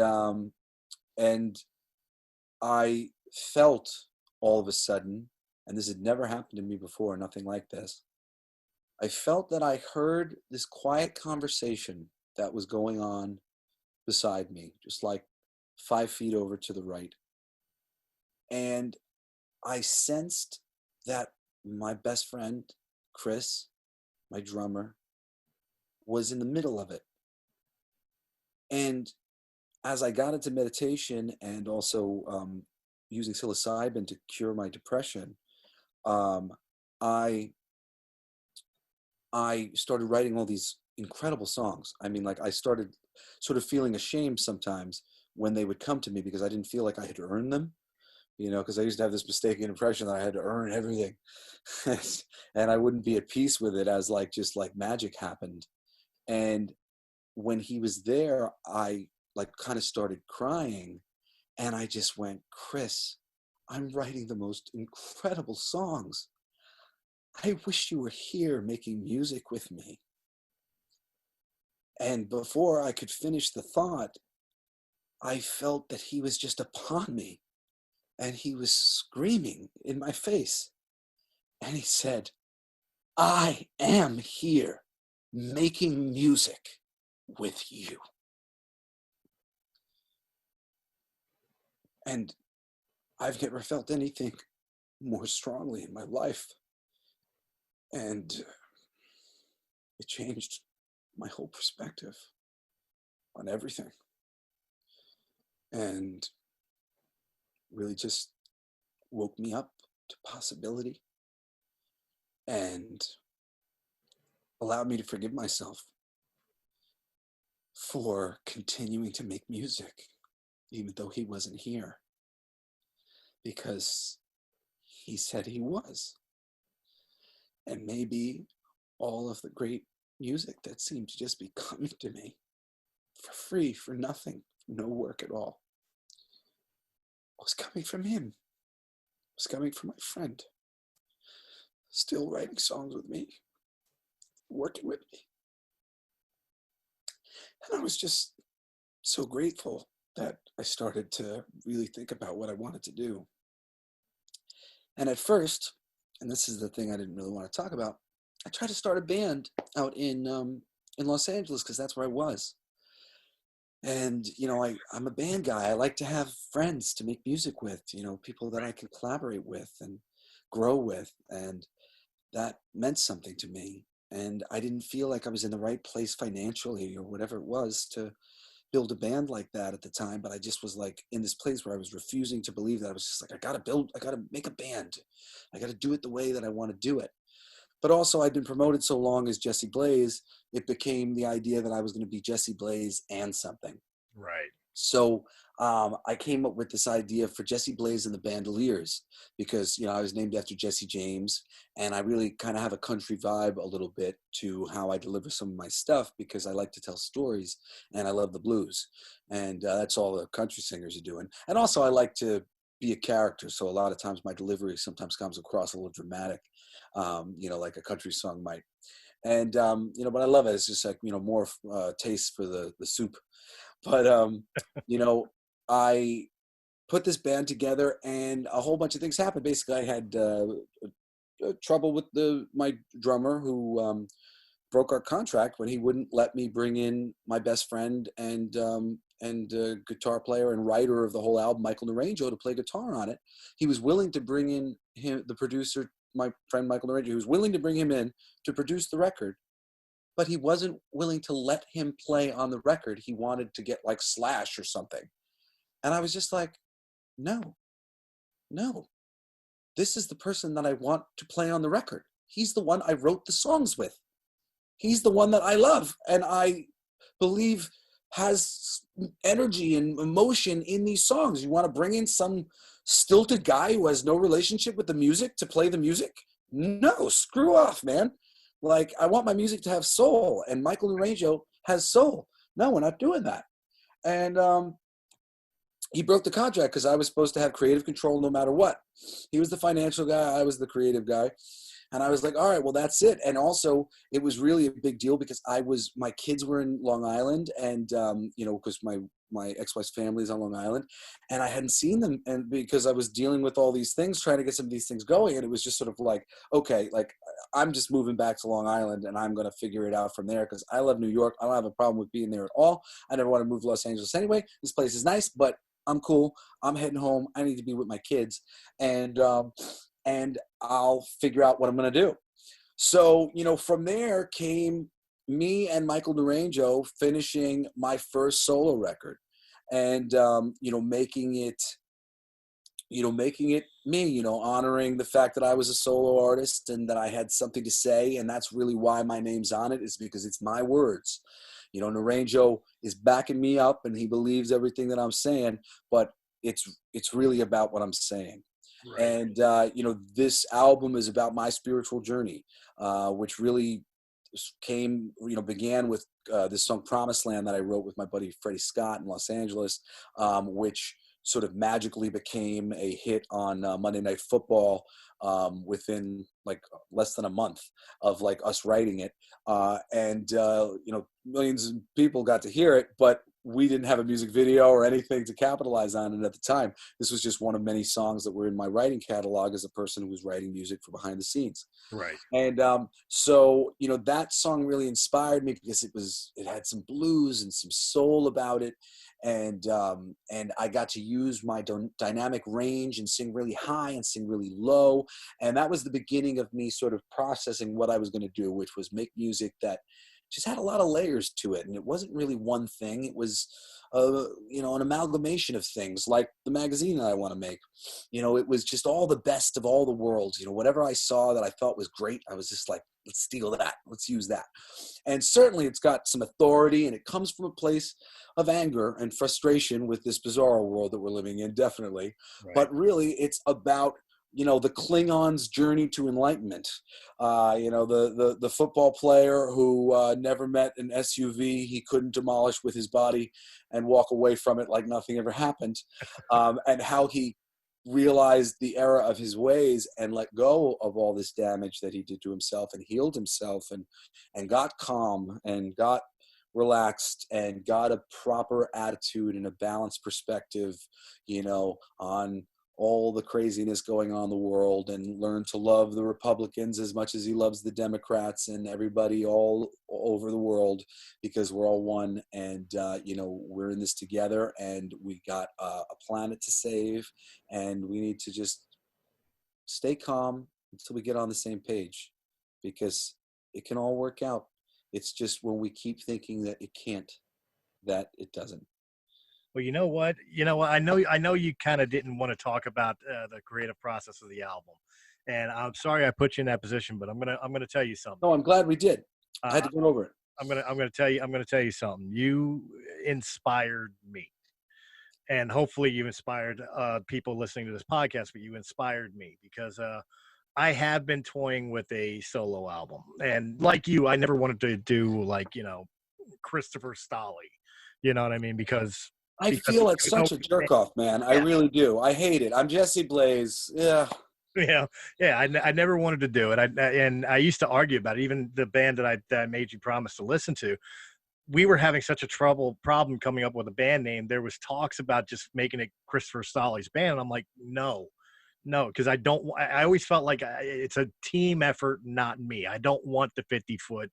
I felt all of a sudden, and this had never happened to me before, nothing like this. I felt that I heard this quiet conversation that was going on beside me, just like 5 feet over to the right. And I sensed that my best friend, Chris, my drummer, was in the middle of it. And as I got into meditation and also using psilocybin to cure my depression, I started writing all these incredible songs. I mean, like, I started sort of feeling ashamed sometimes when they would come to me, because I didn't feel like I had earned them, you know, because I used to have this mistaken impression that I had to earn everything. And I wouldn't be at peace with it, as like just like magic happened. And when he was there, I like kind of started crying, and I just went, Chris, I'm writing the most incredible songs. I wish you were here making music with me. And before I could finish the thought, I felt that he was just upon me, and he was screaming in my face. And he said, I am here making music with you. And I've never felt anything more strongly in my life. And it changed my whole perspective on everything. And really just woke me up to possibility and allowed me to forgive myself for continuing to make music, even though he wasn't here, because he said he was. And maybe all of the great music that seemed to just be coming to me for free, for nothing, for no work at all, was coming from him, was coming from my friend, still writing songs with me, working with me. And I was just so grateful that I started to really think about what I wanted to do. And at first, and this is the thing I didn't really want to talk about, I tried to start a band out in Los Angeles, because that's where I was. And, you know, I'm a band guy. I like to have friends to make music with, you know, people that I can collaborate with and grow with. And that meant something to me. And I didn't feel like I was in the right place financially or whatever it was to build a band like that at the time. But I just was like in this place where I was refusing to believe that. I was just like, I got to make a band. I got to do it the way that I want to do it. But also I'd been promoted so long as Jesse Blaze, it became the idea that I was going to be Jesse Blaze and something. Right. So I came up with this idea for Jesse Blaze and the Bandoliers because, I was named after Jesse James, and I really kind of have a country vibe a little bit to how I deliver some of my stuff because I like to tell stories and I love the blues. And that's all the country singers are doing. And also I like to be a character. So a lot of times my delivery sometimes comes across a little dramatic, like a country song might. And, but I love it. It's just like, more taste for the soup. But, I put this band together and a whole bunch of things happened. Basically, I had trouble with my drummer who broke our contract when he wouldn't let me bring in my best friend and guitar player and writer of the whole album, Michael Naranjo, to play guitar on it. He was willing to bring in the producer, my friend Michael Naranjo. He was willing to bring him in to produce the record, but he wasn't willing to let him play on the record. He wanted to get like Slash or something. And I was just like, no, this is the person that I want to play on the record. He's the one I wrote the songs with. He's the one that I love and I believe has energy and emotion in these songs. You want to bring in some stilted guy who has no relationship with the music to play the music? No, screw off, man. Like, I want my music to have soul, and Michael Naranjo has soul. No, we're not doing that. And he broke the contract because I was supposed to have creative control no matter what. He was the financial guy. I was the creative guy. And I was like, all right, well, that's it. And also, it was really a big deal because my kids were in Long Island and, because my ex-wife's family is on Long Island, and I hadn't seen them. And because I was dealing with all these things, trying to get some of these things going. And it was just sort of like, okay, like I'm just moving back to Long Island and I'm going to figure it out from there because I love New York. I don't have a problem with being there at all. I never want to move to Los Angeles anyway. This place is nice, but I'm cool. I'm heading home. I need to be with my kids. And I'll figure out what I'm going to do. So, from there came me and Michael Naranjo finishing my first solo record and, making it me, honoring the fact that I was a solo artist and that I had something to say. And that's really why my name's on it, is because it's my words. Naranjo is backing me up and he believes everything that I'm saying, but it's really about what I'm saying. Right. And, this album is about my spiritual journey, which really began with this song Promised Land that I wrote with my buddy Freddie Scott in Los Angeles, which sort of magically became a hit on Monday Night Football within like less than a month of like us writing it. Millions of people got to hear it, but we didn't have a music video or anything to capitalize on it at the time. This was just one of many songs that were in my writing catalog as a person who was writing music for behind the scenes. Right. And so, that song really inspired me because it had some blues and some soul about it. And I got to use my dynamic range and sing really high and sing really low. And that was the beginning of me sort of processing what I was going to do, which was make music that just had a lot of layers to it. And it wasn't really one thing. It was, an amalgamation of things like the magazine that I want to make. It was just all the best of all the worlds. Whatever I saw that I thought was great, I was just like, let's steal that. Let's use that. And certainly it's got some authority and it comes from a place of anger and frustration with this bizarre world that we're living in, definitely. Right. But really it's about, the Klingons' journey to enlightenment. The football player who never met an SUV he couldn't demolish with his body and walk away from it like nothing ever happened. And how he realized the error of his ways and let go of all this damage that he did to himself and healed himself and got calm and got relaxed and got a proper attitude and a balanced perspective, on all the craziness going on in the world, and learn to love the Republicans as much as he loves the Democrats and everybody all over the world, because we're all one. And, we're in this together and we got a planet to save, and we need to just stay calm until we get on the same page, because it can all work out. It's just when we keep thinking that it can't, that it doesn't. Well, you know what? I know you kind of didn't want to talk about the creative process of the album, And I'm sorry I put you in that position, but I'm gonna tell you something. No, I'm glad we did. I had to go over it. I'm gonna tell you something. You inspired me, and hopefully you inspired people listening to this podcast. But you inspired me because I have been toying with a solo album, and like you, I never wanted to do like Christopher Stolle. You know what I mean? Because I feel like such a jerk off, man. I really do. I hate it. I'm Jesse Blaze. Yeah. I never wanted to do it. And I used to argue about it. Even the band that I made you promise to listen to, we were having such a problem coming up with a band name. There was talks about just making it Christopher Stolle's band. And I'm like, no, because I always felt like it's a team effort, not me. I don't want the 50-foot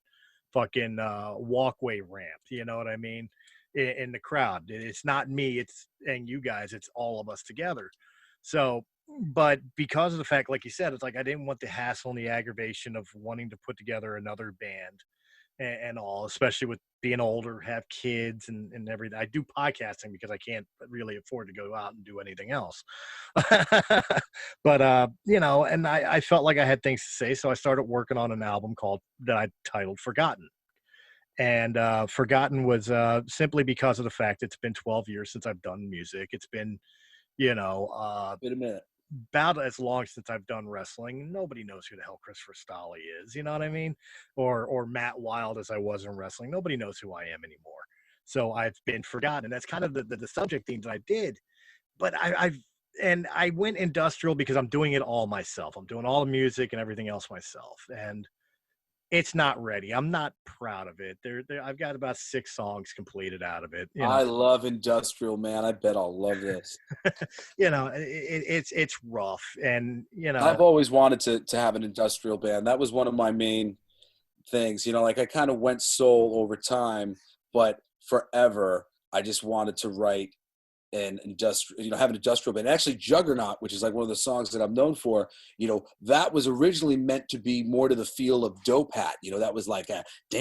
fucking walkway ramp. You know what I mean? In the crowd. It's not me, and you guys, it's all of us together. So, but because of the fact, like you said, it's like I didn't want the hassle and the aggravation of wanting to put together another band and all, especially with being older, have kids and everything. I do podcasting because I can't really afford to go out and do anything else. But and I felt like I had things to say, so I started working on an album that I titled Forgotten. And Forgotten was simply because of the fact it's been 12 years since I've done music. It's been, been a minute. About as long since I've done wrestling. Nobody knows who the hell Christopher Stolle is. You know what I mean? Or Matt Wild as I was in wrestling. Nobody knows who I am anymore. So I've been forgotten. And that's kind of the subject theme that I did. But I went industrial because I'm doing it all myself. I'm doing all the music and everything else myself. And it's not ready. I'm not proud of it. I've got about 6 songs completed out of it. I love industrial, man. I bet I'll love this. It's rough, and I've always wanted to have an industrial band. That was one of my main things. Like I kind of went soul over time, but forever I just wanted to write and have an industrial band. Actually, Juggernaut, which is like one of the songs that I'm known for, that was originally meant to be more to the feel of Dope Hat. That was like a you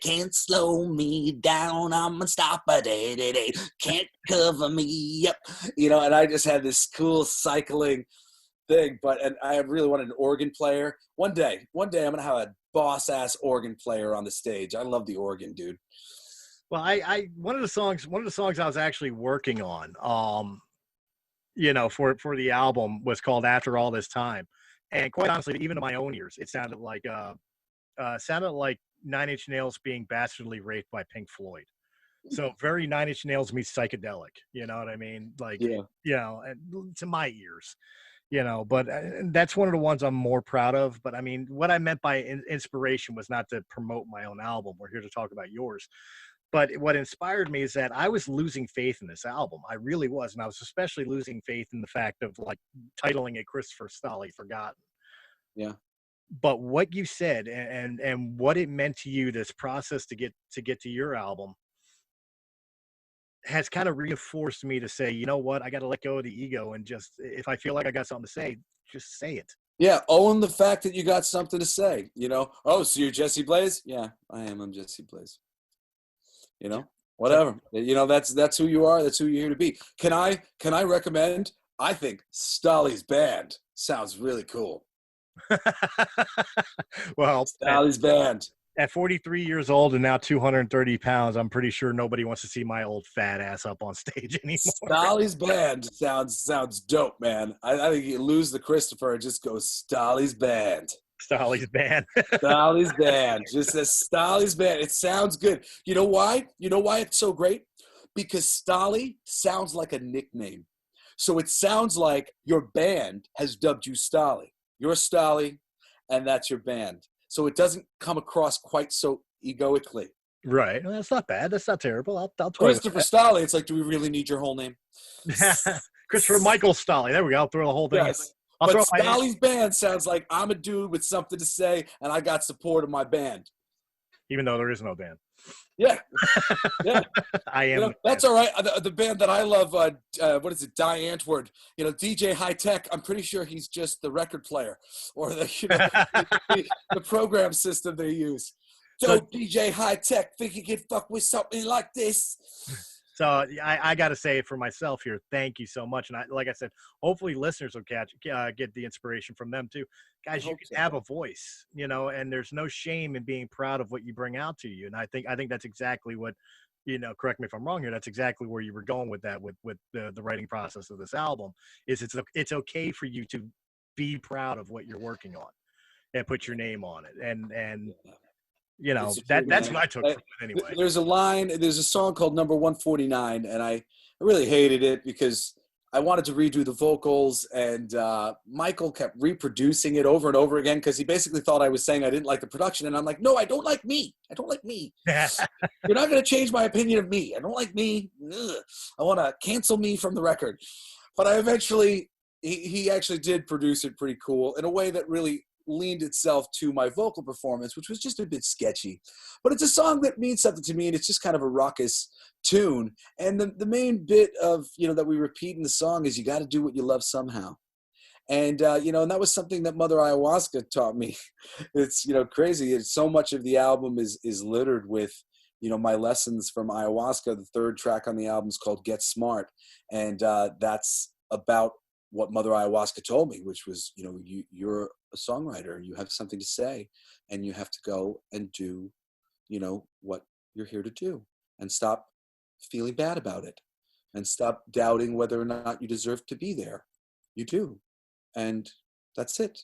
can't slow me down, I'm unstoppable, can't cover me up, and I just had this cool cycling thing, and I really wanted an organ player. One day I'm gonna have a boss ass organ player on the stage. I love the organ, dude. Well, I one of the songs I was actually working on, for the album was called After All This Time. And quite honestly, even to my own ears, it sounded like 9 Inch Nails being bastardly raped by Pink Floyd. So very 9 Inch Nails meets psychedelic, you know what I mean? Like, and to my ears, but that's one of the ones I'm more proud of. But I mean, what I meant by inspiration was not to promote my own album. We're here to talk about yours. But what inspired me is that I was losing faith in this album. I really was. And I was especially losing faith in the fact of like titling it Christopher Stolle Forgotten. Yeah. But what you said and what it meant to you, this process to get to your album, has kind of reinforced me to say, you know what, I got to let go of the ego and just, if I feel like I got something to say, just say it. Yeah, own the fact that you got something to say, Oh, so you're Jesse Blaze? Yeah, I am. I'm Jesse Blaze. Whatever. That's who you are. That's who you're here to be. Can I recommend? I think Stolle's band sounds really cool. Well, Stolle's band. At 43 years old and now 230 pounds, I'm pretty sure nobody wants to see my old fat ass up on stage anymore. Stolle's band sounds dope, man. I think you lose the Christopher and just go Stolle's band. Stolle's band. Stolle's band. Just says Stolle's band. It sounds good. You know why? You know why it's so great? Because Stolle sounds like a nickname. So it sounds like your band has dubbed you Stolle. You're Stolle, and that's your band. So it doesn't come across quite so egoically. Right. Well, that's not bad. That's not terrible. I'll Christopher Stolle. It's like, do we really need your whole name? Christopher Michael Stolle. There we go. I'll throw the whole thing. Yes. But Stolle's band sounds like I'm a dude with something to say, and I got support of my band. Even though there is no band. Yeah. Yeah. I am. That's all right. The band that I love, what is it, Die Antwoord. DJ High Tech, I'm pretty sure he's just the record player or the program system they use. So DJ High Tech, think you can fuck with something like this? So I got to say it for myself here. Thank you so much. And like I said, hopefully listeners will get the inspiration from them too. Guys, you can have a voice, you know, and there's no shame in being proud of what you bring out to you. And I think that's exactly what, you know, correct me if I'm wrong here. That's exactly where you were going with that, with the writing process of this album. Is it's okay for you to be proud of what you're working on and put your name on it. And you know, that's what I took from it anyway. There's a song called Number 149, and I really hated it because I wanted to redo the vocals, and Michael kept reproducing it over and over again because he basically thought I was saying I didn't like the production, and I'm like, no, I don't like me. I don't like me. You're not going to change my opinion of me. I don't like me. Ugh. I want to cancel me from the record. But I eventually, he actually did produce it pretty cool in a way that really leaned itself to my vocal performance, which was just a bit sketchy. But it's a song that means something to me, and it's just kind of a raucous tune. And the main bit of, you know, that we repeat in the song is you got to do what you love somehow. And, you know, and that was something that Mother Ayahuasca taught me. It's, you know, crazy. It's so much of the album is littered with, you know, my lessons from ayahuasca. The third track on the album is called Get Smart. And that's about what Mother Ayahuasca told me, which was, you know, you're a songwriter, you have something to say, and you have to go and do, you know, what you're here to do, and stop feeling bad about it, and stop doubting whether or not you deserve to be there. You do. And that's it.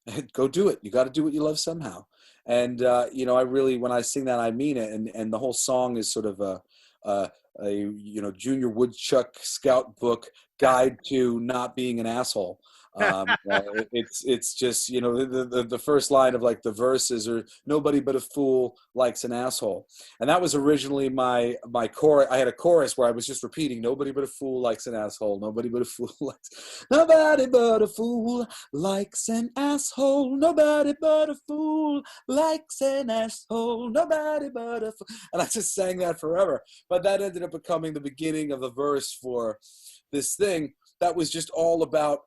And go do it. You got to do what you love somehow. And, you know, I really, when I sing that, I mean it. And the whole song is sort of a you know, Junior Woodchuck Scout book guide to not being an asshole. It's just, you know, the first line of like the verses are nobody but a fool likes an asshole. And that was originally my chorus. I had a chorus where I was just repeating, nobody but a fool likes an asshole. Nobody but a fool likes, nobody but a fool likes an asshole. Nobody but a fool likes an asshole. Nobody but a fool. And I just sang that forever. But that ended up becoming the beginning of the verse for this thing that was just all about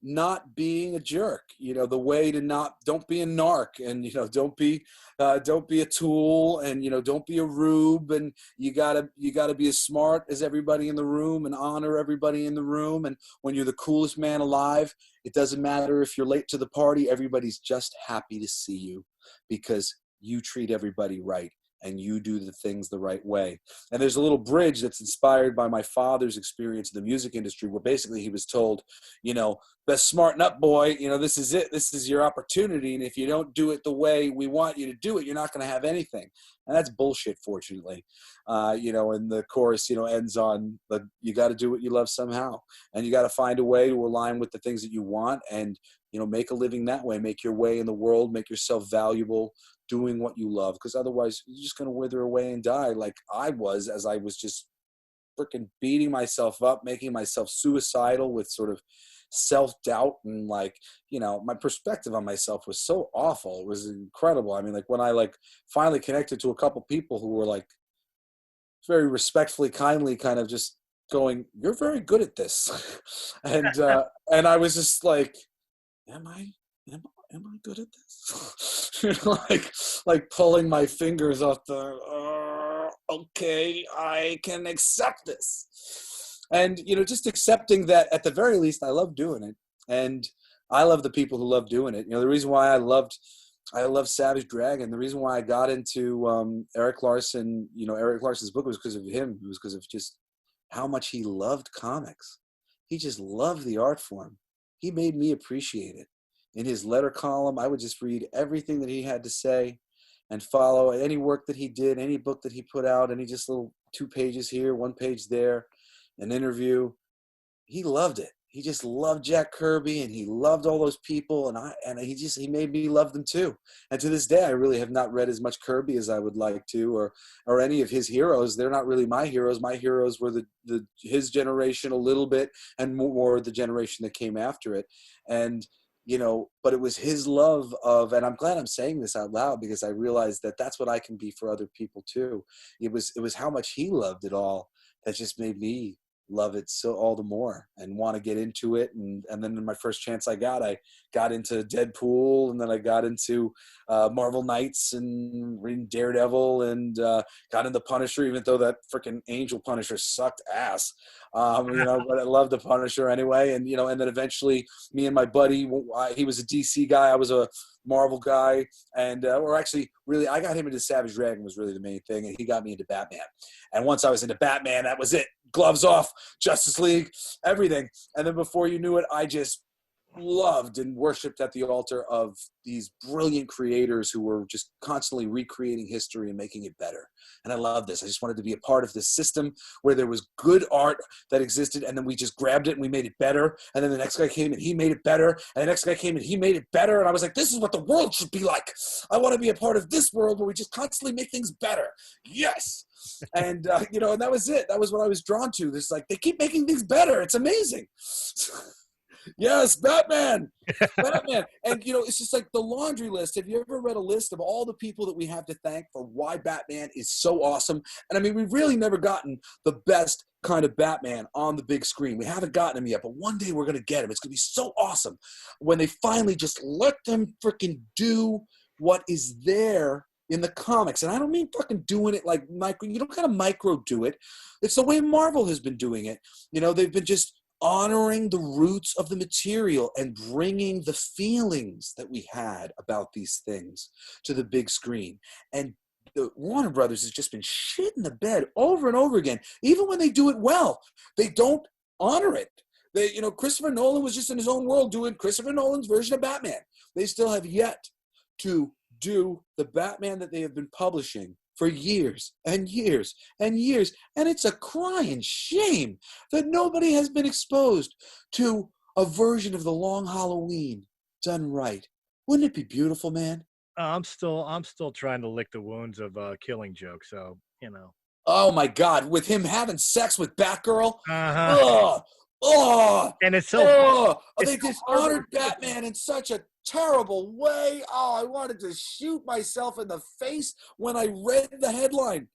not being a jerk, you know, the way to don't be a narc, and, you know, don't be a tool, and, you know, don't be a rube, and you gotta be as smart as everybody in the room and honor everybody in the room. And when you're the coolest man alive, it doesn't matter if you're late to the party, everybody's just happy to see you because you treat everybody right and you do the things the right way. And there's a little bridge that's inspired by my father's experience in the music industry, where basically he was told, you know, best smarten up, boy, you know, this is it. This is your opportunity. And if you don't do it the way we want you to do it, you're not going to have anything. And that's bullshit, fortunately. You know, and the chorus, you know, ends on, you got to do what you love somehow. And you got to find a way to align with the things that you want and, you know, make a living that way, make your way in the world, make yourself valuable, doing what you love, because otherwise you're just going to wither away and die like I was, as I was just freaking beating myself up, making myself suicidal with sort of self-doubt. And like, you know, my perspective on myself was so awful. It was incredible. I mean, like when I like finally connected to a couple people who were like very respectfully, kindly kind of just going, you're very good at this. And I was just like, am I good at this? You know, like pulling my fingers off the, okay, I can accept this. And, you know, just accepting that at the very least, I love doing it. And I love the people who love doing it. You know, the reason why I love Savage Dragon, the reason why I got into Eric Larson, you know, Eric Larson's book was because of him. It was because of just how much he loved comics. He just loved the art form. He made me appreciate it. In his letter column, I would just read everything that he had to say and follow any work that he did, any book that he put out, any just little 2 pages here, 1 page there, an interview. He loved it. He just loved Jack Kirby, and he loved all those people, and he made me love them too. And to this day, I really have not read as much Kirby as I would like to, or any of his heroes. They're not really my heroes. My heroes were his generation a little bit, and more the generation that came after it. And you know, but it was his love of, and I'm glad I'm saying this out loud because I realized that that's what I can be for other people too. It was how much he loved it all that just made me love it so all the more and want to get into it. And then my first chance I got into Deadpool, and then I got into Marvel Knights and reading Daredevil, and got into Punisher, even though that freaking Angel Punisher sucked ass. But I love the Punisher anyway. And, and then eventually me and my buddy, he was a DC guy. I was a Marvel guy. And, I got him into Savage Dragon was really the main thing. And he got me into Batman. And once I was into Batman, that was it. Gloves off, Justice League, everything. And then before you knew it, I just loved and worshipped at the altar of these brilliant creators who were just constantly recreating history and making it better. And I love this. I just wanted to be a part of this system where there was good art that existed, and then we just grabbed it and we made it better. And then the next guy came and he made it better. And the next guy came and he made it better. And I was like, this is what the world should be like. I want to be a part of this world where we just constantly make things better. Yes. And, and that was it. That was what I was drawn to. This, like, they keep making things better. It's amazing. Yes, Batman. Batman. And, it's just like the laundry list. Have you ever read a list of all the people that we have to thank for why Batman is so awesome? And I mean, we've really never gotten the best kind of Batman on the big screen. We haven't gotten him yet, but one day we're going to get him. It's going to be so awesome when they finally just let them freaking do what is there in the comics. And I don't mean fucking doing it like micro. You don't gotta micro do it. It's the way Marvel has been doing it. They've been just honoring the roots of the material and bringing the feelings that we had about these things to the big screen. And the Warner Brothers has just been shitting the bed over and over again. Even when they do it well, they don't honor it. Christopher Nolan was just in his own world doing Christopher Nolan's version of Batman. They still have yet to do the Batman that they have been publishing for years and years and years. And it's a crying shame that nobody has been exposed to a version of the Long Halloween done right. Wouldn't it be beautiful, man? I'm still trying to lick the wounds of Killing Joke. So, Oh my God. With him having sex with Batgirl. Uh-huh. And it's so, they dishonored Batman in such a terrible way. I wanted to shoot myself in the face when I read the headline.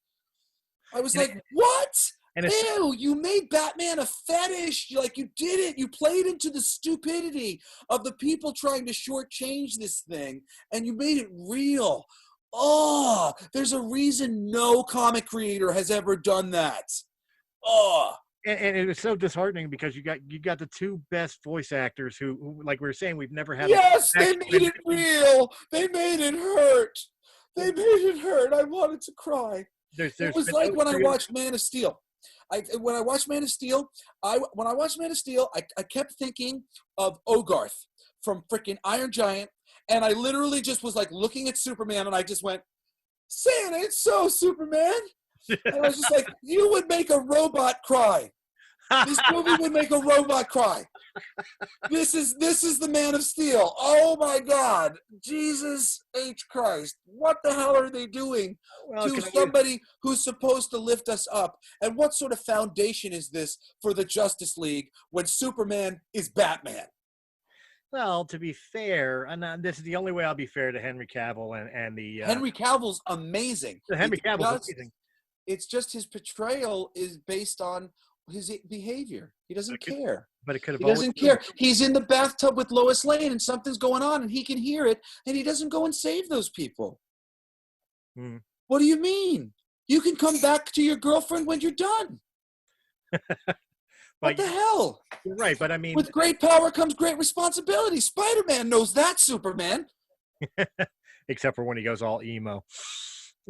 I was like, what? Ew, you made Batman a fetish. You did it. You played into the stupidity of the people trying to shortchange this thing, and you made it real. There's a reason no comic creator has ever done that. And it was so disheartening because you got the two best voice actors who like we were saying, we've never had. Yes, they made it real. They made it hurt. I wanted to cry. It was like when I watched Man of Steel. When I watched Man of Steel, I kept thinking of Hogarth from freaking Iron Giant, and I literally just was like looking at Superman, and I just went, "Saying it so, Superman." And I was just like, you would make a robot cry. This movie would make a robot cry. This is the Man of Steel. Oh my God. Jesus H. Christ. What the hell are they doing to somebody who's supposed to lift us up? And what sort of foundation is this for the Justice League when Superman is Batman? Well, to be fair, and this is the only way I'll be fair to Henry Cavill and the... Henry Cavill's amazing. Henry Cavill's amazing. It's just his portrayal is based on his behavior. He doesn't care. But it could have. He doesn't care. He's in the bathtub with Lois Lane, and something's going on, and he can hear it, and he doesn't go and save those people. What do you mean? You can come back to your girlfriend when you're done. What the hell? You're right, but I mean, with great power comes great responsibility. Spider-Man knows that, Superman. Except for when he goes all emo.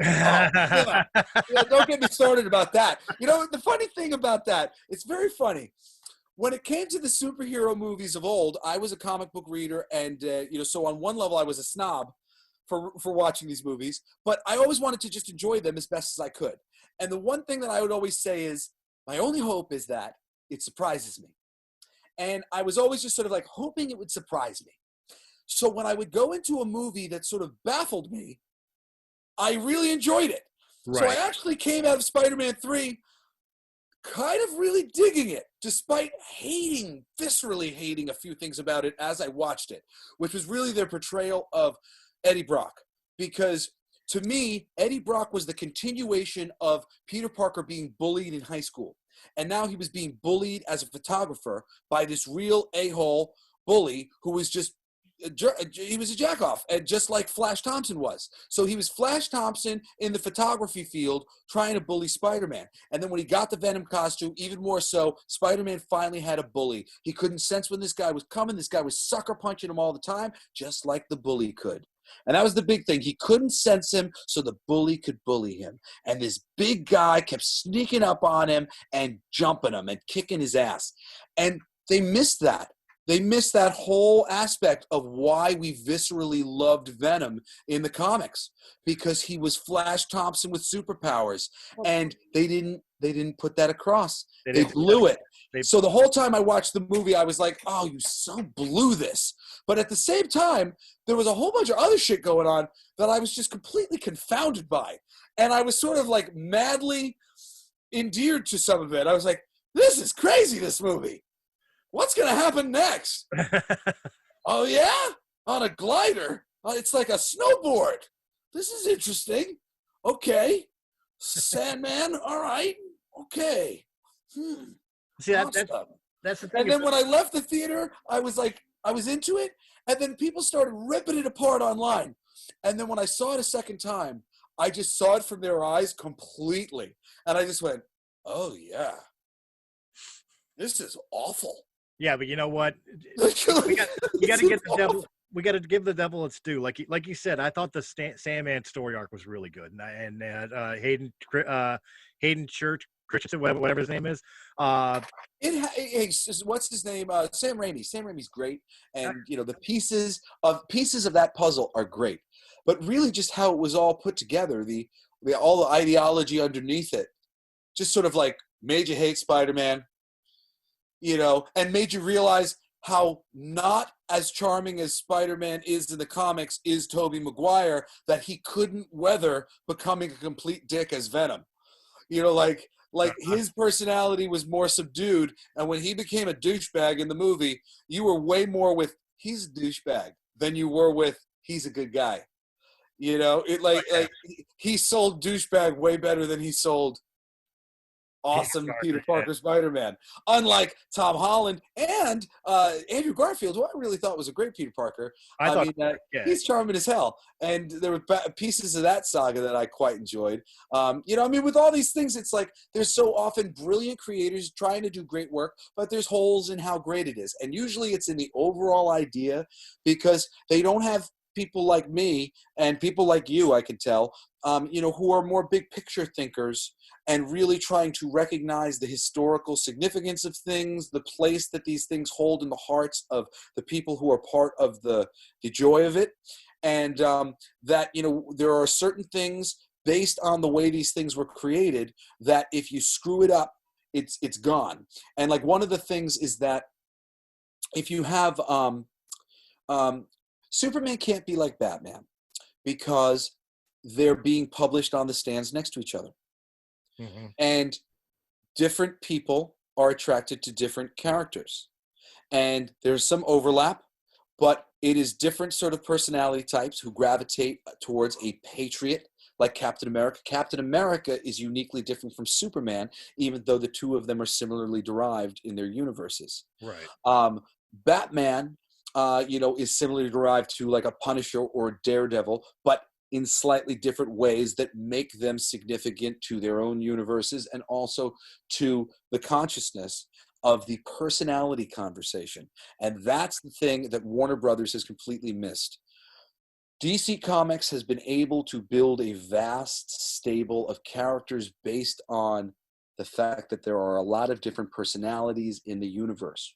Don't get me started about that. The funny thing about that, it's very funny. When it came to the superhero movies of old, I was a comic book reader, and so on one level I was a snob for watching these movies, but I always wanted to just enjoy them as best as I could. And the one thing that I would always say is, my only hope is that it surprises me. And I was always just sort of like hoping it would surprise me. So when I would go into a movie that sort of baffled me, I really enjoyed it. Right. So I actually came out of Spider-Man 3 kind of really digging it, despite viscerally hating a few things about it as I watched it, which was really their portrayal of Eddie Brock. Because to me, Eddie Brock was the continuation of Peter Parker being bullied in high school. And now he was being bullied as a photographer by this real a-hole bully who was just he was a jack-off, and just like Flash Thompson was. So he was Flash Thompson in the photography field trying to bully Spider-Man. And then when he got the Venom costume, even more so, Spider-Man finally had a bully. He couldn't sense when this guy was coming. This guy was sucker punching him all the time, just like the bully could. And that was the big thing. He couldn't sense him, so the bully could bully him. And this big guy kept sneaking up on him and jumping him and kicking his ass. And they missed that. They missed that whole aspect of why we viscerally loved Venom in the comics, because he was Flash Thompson with superpowers, and they didn't put that across. They blew it. So the whole time I watched the movie, I was like, "Oh, you so blew this!" But at the same time, there was a whole bunch of other shit going on that I was just completely confounded by, and I was sort of like madly endeared to some of it. I was like, "This is crazy, this movie. What's going to happen next?" Oh, yeah? On a glider? It's like a snowboard. This is interesting. Okay. Sandman? All right. Okay. See, Awesome. that's the thing. And then when I left the theater, I was into it. And then people started ripping it apart online. And then when I saw it a second time, I just saw it from their eyes completely. And I just went, oh, yeah. This is awful. Yeah, but you know what? We got to get the devil. We got to give the devil its due. Like you said, I thought the Sandman story arc was really good, and Hayden Church, Christian, whatever his name is. What's his name? Sam Raimi. Sam Raimi's great, and the pieces of that puzzle are great. But really, just how it was all put together, all the ideology underneath it, just sort of like made you hate Spider-Man. And made you realize how not as charming as Spider-Man is in the comics is Tobey Maguire, that he couldn't weather becoming a complete dick as Venom. Like his personality was more subdued, and when he became a douchebag in the movie, you were way more with he's a douchebag than you were with he's a good guy. He sold douchebag way better than he sold awesome Peter Parker Spider-Man. Unlike Tom Holland and Andrew Garfield, who I really thought was a great Peter Parker. He's charming as hell. And there were pieces of that saga that I quite enjoyed. With all these things, it's like there's so often brilliant creators trying to do great work, but there's holes in how great it is. And usually it's in the overall idea, because they don't have people like me and people like you, I can tell, who are more big picture thinkers and really trying to recognize the historical significance of things, the place that these things hold in the hearts of the people who are part of the joy of it. And that, there are certain things based on the way these things were created that if you screw it up, it's gone. And like one of the things is that if you have Superman can't be like Batman because they're being published on the stands next to each other. Mm-hmm. And different people are attracted to different characters. And there's some overlap, but it is different sort of personality types who gravitate towards a patriot like Captain America. Captain America is uniquely different from Superman, even though the two of them are similarly derived in their universes. Right. Batman, is similarly derived to like a Punisher or a Daredevil, but in slightly different ways that make them significant to their own universes and also to the consciousness of the personality conversation. And that's the thing that Warner Brothers has completely missed. DC Comics has been able to build a vast stable of characters based on the fact that there are a lot of different personalities in the universe.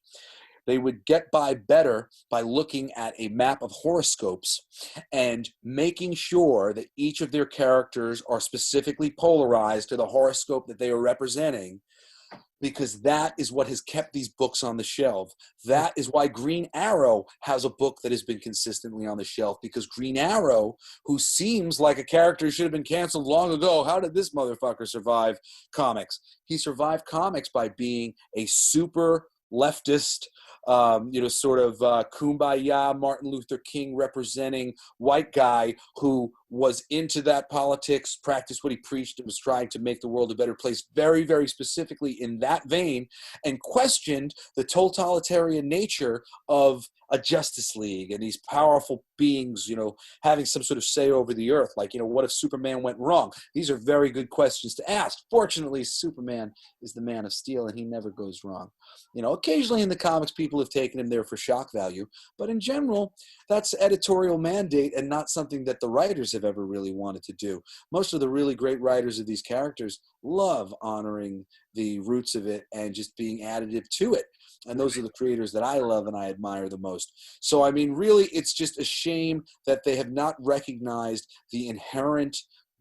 They would get by better by looking at a map of horoscopes and making sure that each of their characters are specifically polarized to the horoscope that they are representing, because that is what has kept these books on the shelf. That is why Green Arrow has a book that has been consistently on the shelf, because Green Arrow, who seems like a character who should have been canceled long ago, how did this motherfucker survive comics? He survived comics by being a super leftist, sort of kumbaya Martin Luther King representing white guy who was into that politics, practiced what he preached, and was trying to make the world a better place very, very specifically in that vein, and questioned the totalitarian nature of a Justice League and these powerful beings, having some sort of say over the earth. Like, what if Superman went wrong? These are very good questions to ask. Fortunately, Superman is the Man of Steel, and he never goes wrong. Occasionally in the comics, people have taken him there for shock value, but in general, that's editorial mandate and not something that the writers have ever really wanted to do. Most of the really great writers of these characters love honoring the roots of it and just being additive to it. And those are the creators that I love and I admire the most. So, I mean, really, it's just a shame that they have not recognized the inherent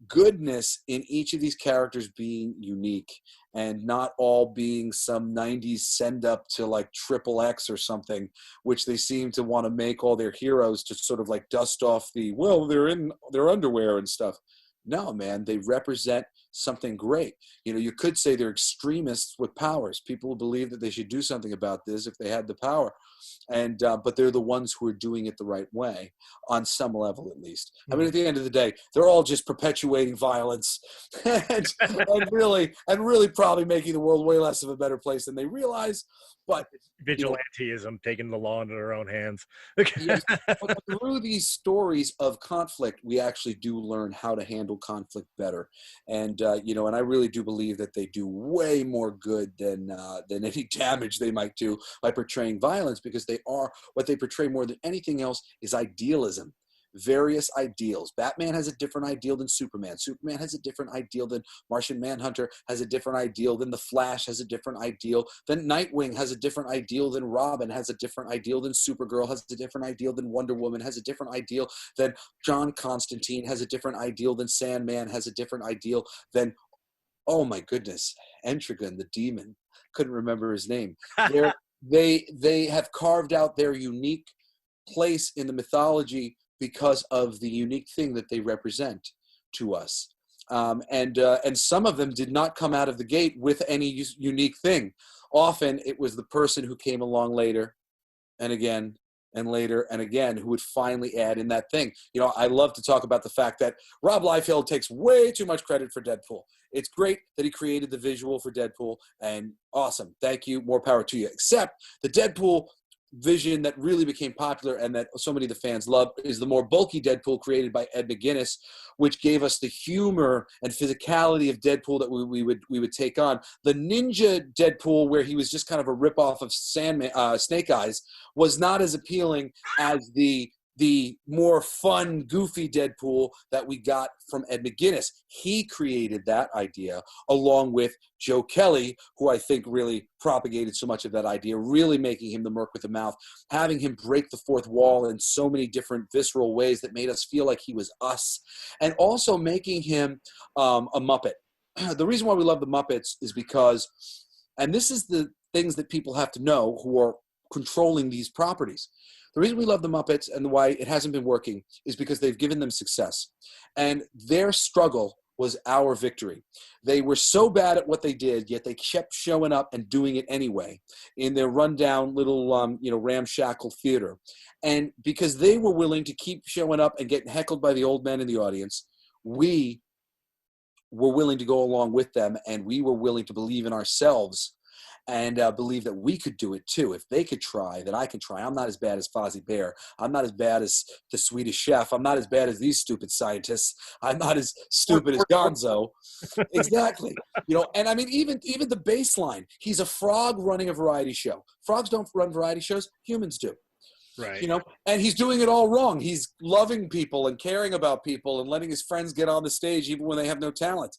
goodness in each of these characters being unique and not all being some 90s send up to like XXX or something, which they seem to want to make all their heroes to sort of like dust off they're in their underwear and stuff. No, man, they represent something great. You could say they're extremists with powers. People who believe that they should do something about this if they had the power. And but they're the ones who are doing it the right way, on some level at least. I mean, at the end of the day, they're all just perpetuating violence and really probably making the world way less of a better place than they realize. But vigilantism, taking the law into their own hands. Yes, but through these stories of conflict, we actually do learn how to handle conflict better. And and I really do believe that they do way more good than any damage they might do by portraying violence, because what they portray more than anything else is idealism. Various ideals. Batman has a different ideal than Superman. Superman has a different ideal than Martian Manhunter, has a different ideal than The Flash, has a different ideal than Nightwing, has a different ideal than Robin, has a different ideal than Supergirl, has a different ideal than Wonder Woman, has a different ideal than John Constantine, has a different ideal than Sandman, has a different ideal than, oh my goodness, Entrigan, the demon. Couldn't remember his name. They have carved out their unique place in the mythology because of the unique thing that they represent to us. And some of them did not come out of the gate with any unique thing. Often it was the person who came along later and again and later and again who would finally add in that thing. I love to talk about the fact that Rob Liefeld takes way too much credit for Deadpool. It's great that he created the visual for Deadpool, and awesome. Thank you. More power to you. Except the Deadpool vision that really became popular and that so many of the fans love is the more bulky Deadpool created by Ed McGuinness, which gave us the humor and physicality of Deadpool that we would take on. The ninja Deadpool, where he was just kind of a ripoff of Snake Eyes, was not as appealing as the more fun, goofy Deadpool that we got from Ed McGuinness. He created that idea along with Joe Kelly, who I think really propagated so much of that idea, really making him the Merc with the Mouth, having him break the fourth wall in so many different visceral ways that made us feel like he was us, and also making him a Muppet. The reason why we love the Muppets is because, and this is the things that people have to know who are controlling these properties. The reason we love the Muppets and why it hasn't been working is because they've given them success. And their struggle was our victory. They were so bad at what they did, yet they kept showing up and doing it anyway in their rundown little, ramshackle theater. And because they were willing to keep showing up and getting heckled by the old men in the audience, we were willing to go along with them, and we were willing to believe in ourselves and believe that we could do it too. If they could try, then I can try. I'm not as bad as Fozzie Bear. I'm not as bad as the Swedish Chef. I'm not as bad as these stupid scientists. I'm not as stupid as Gonzo. Exactly. And I mean, even the baseline. He's a frog running a variety show. Frogs don't run variety shows. Humans do. Right. And he's doing it all wrong. He's loving people and caring about people and letting his friends get on the stage even when they have no talent.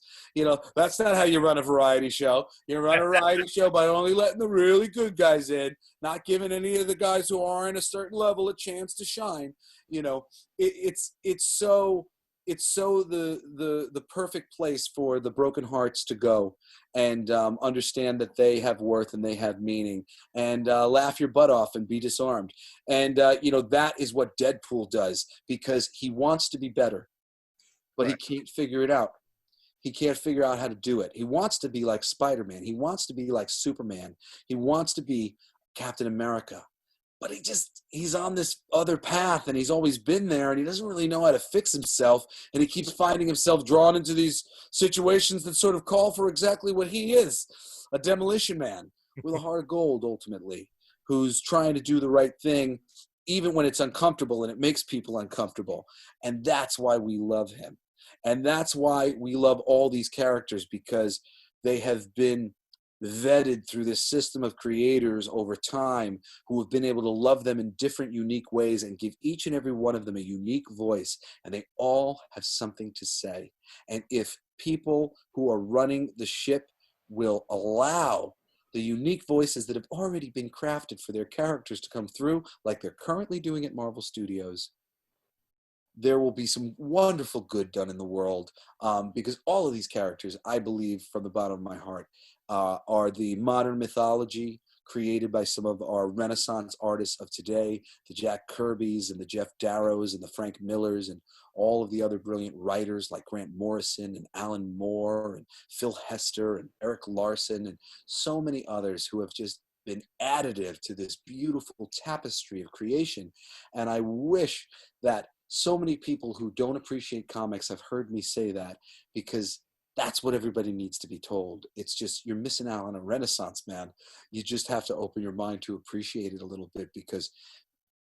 That's not how you run a variety show. You run a variety show by only letting the really good guys in, not giving any of the guys who aren't a certain level a chance to shine. It's so the perfect place for the broken hearts to go and understand that they have worth and they have meaning, and laugh your butt off and be disarmed. And, that is what Deadpool does, because he wants to be better, but right. He can't figure it out. He can't figure out how to do it. He wants to be like Spider-Man. He wants to be like Superman. He wants to be Captain America. but he's on this other path, and he's always been there, and he doesn't really know how to fix himself, and he keeps finding himself drawn into these situations that sort of call for exactly what he is, a demolition man with a heart of gold, ultimately, who's trying to do the right thing, even when it's uncomfortable and it makes people uncomfortable. And that's why we love him. And that's why we love all these characters, because they have been vetted through this system of creators over time who have been able to love them in different unique ways and give each and every one of them a unique voice, and they all have something to say. And if people who are running the ship will allow the unique voices that have already been crafted for their characters to come through, like they're currently doing at Marvel Studios, there will be some wonderful good done in the world, because all of these characters, I believe from the bottom of my heart, are the modern mythology created by some of our Renaissance artists of today, the Jack Kirbys and the Jeff Darrows and the Frank Millers and all of the other brilliant writers like Grant Morrison and Alan Moore and Phil Hester and Eric Larson and so many others who have just been additive to this beautiful tapestry of creation. And I wish that so many people who don't appreciate comics have heard me say that, because that's what everybody needs to be told. It's just, you're missing out on a renaissance, man. You just have to open your mind to appreciate it a little bit, because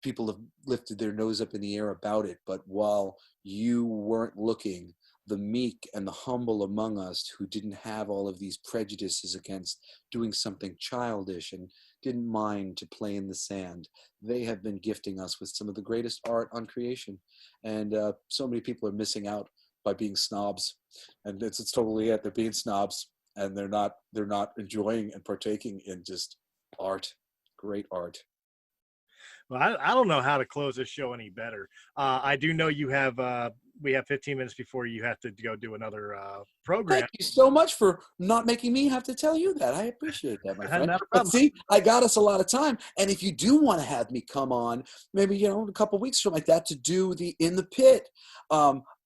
people have lifted their nose up in the air about it. But while you weren't looking, the meek and the humble among us who didn't have all of these prejudices against doing something childish and didn't mind to play in the sand, they have been gifting us with some of the greatest art on creation. And so many people are missing out by being snobs, and it's totally it. They're being snobs, and they're not enjoying and partaking in just art, great art. Well, I don't know how to close this show any better. I do know you have we have 15 minutes before you have to go do another program. Thank you so much for not making me have to tell you that. I appreciate that, my friend. But see, I got us a lot of time. And if you do want to have me come on, maybe, in a couple of weeks or something like that, to do the In the Pit,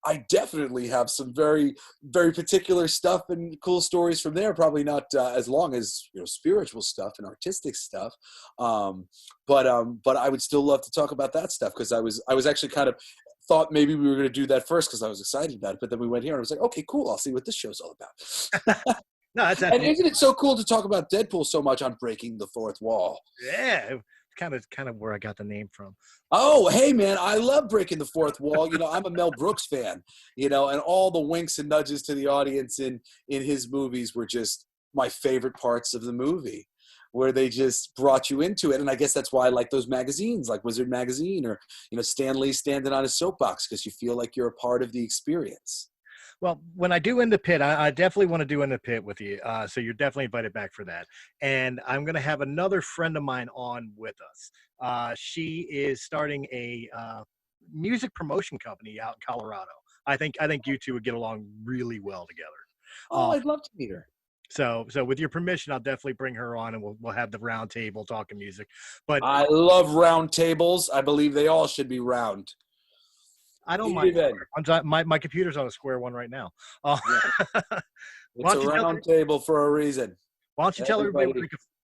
I definitely have some very, very particular stuff and cool stories from there. Probably not as long as spiritual stuff and artistic stuff, but I would still love to talk about that stuff, because I was actually kind of thought maybe we were going to do that first because I was excited about it. But then we went here and I was like, okay, cool. I'll see what this show's all about. No, that's and isn't it so cool to talk about Deadpool so much on Breaking the Fourth Wall? Yeah. Kind of where I got the name from. Oh, hey man, I love Breaking the Fourth Wall. I'm a Mel Brooks fan, and all the winks and nudges to the audience in his movies were just my favorite parts of the movie, where they just brought you into it. And I guess that's why I like those magazines like Wizard Magazine or, Stan Lee standing on his soapbox, because you feel like you're a part of the experience. Well, when I do In the Pit, I definitely want to do In the Pit with you. So you're definitely invited back for that. And I'm going to have another friend of mine on with us. She is starting a music promotion company out in Colorado. I think you two would get along really well together. Oh, I'd love to meet her. So with your permission, I'll definitely bring her on, and we'll have the round table talking music. But I love round tables. I believe they all should be round. I don't mind. My computer's on a square one right now. Yeah. It's a round table for a reason. Why don't you tell everybody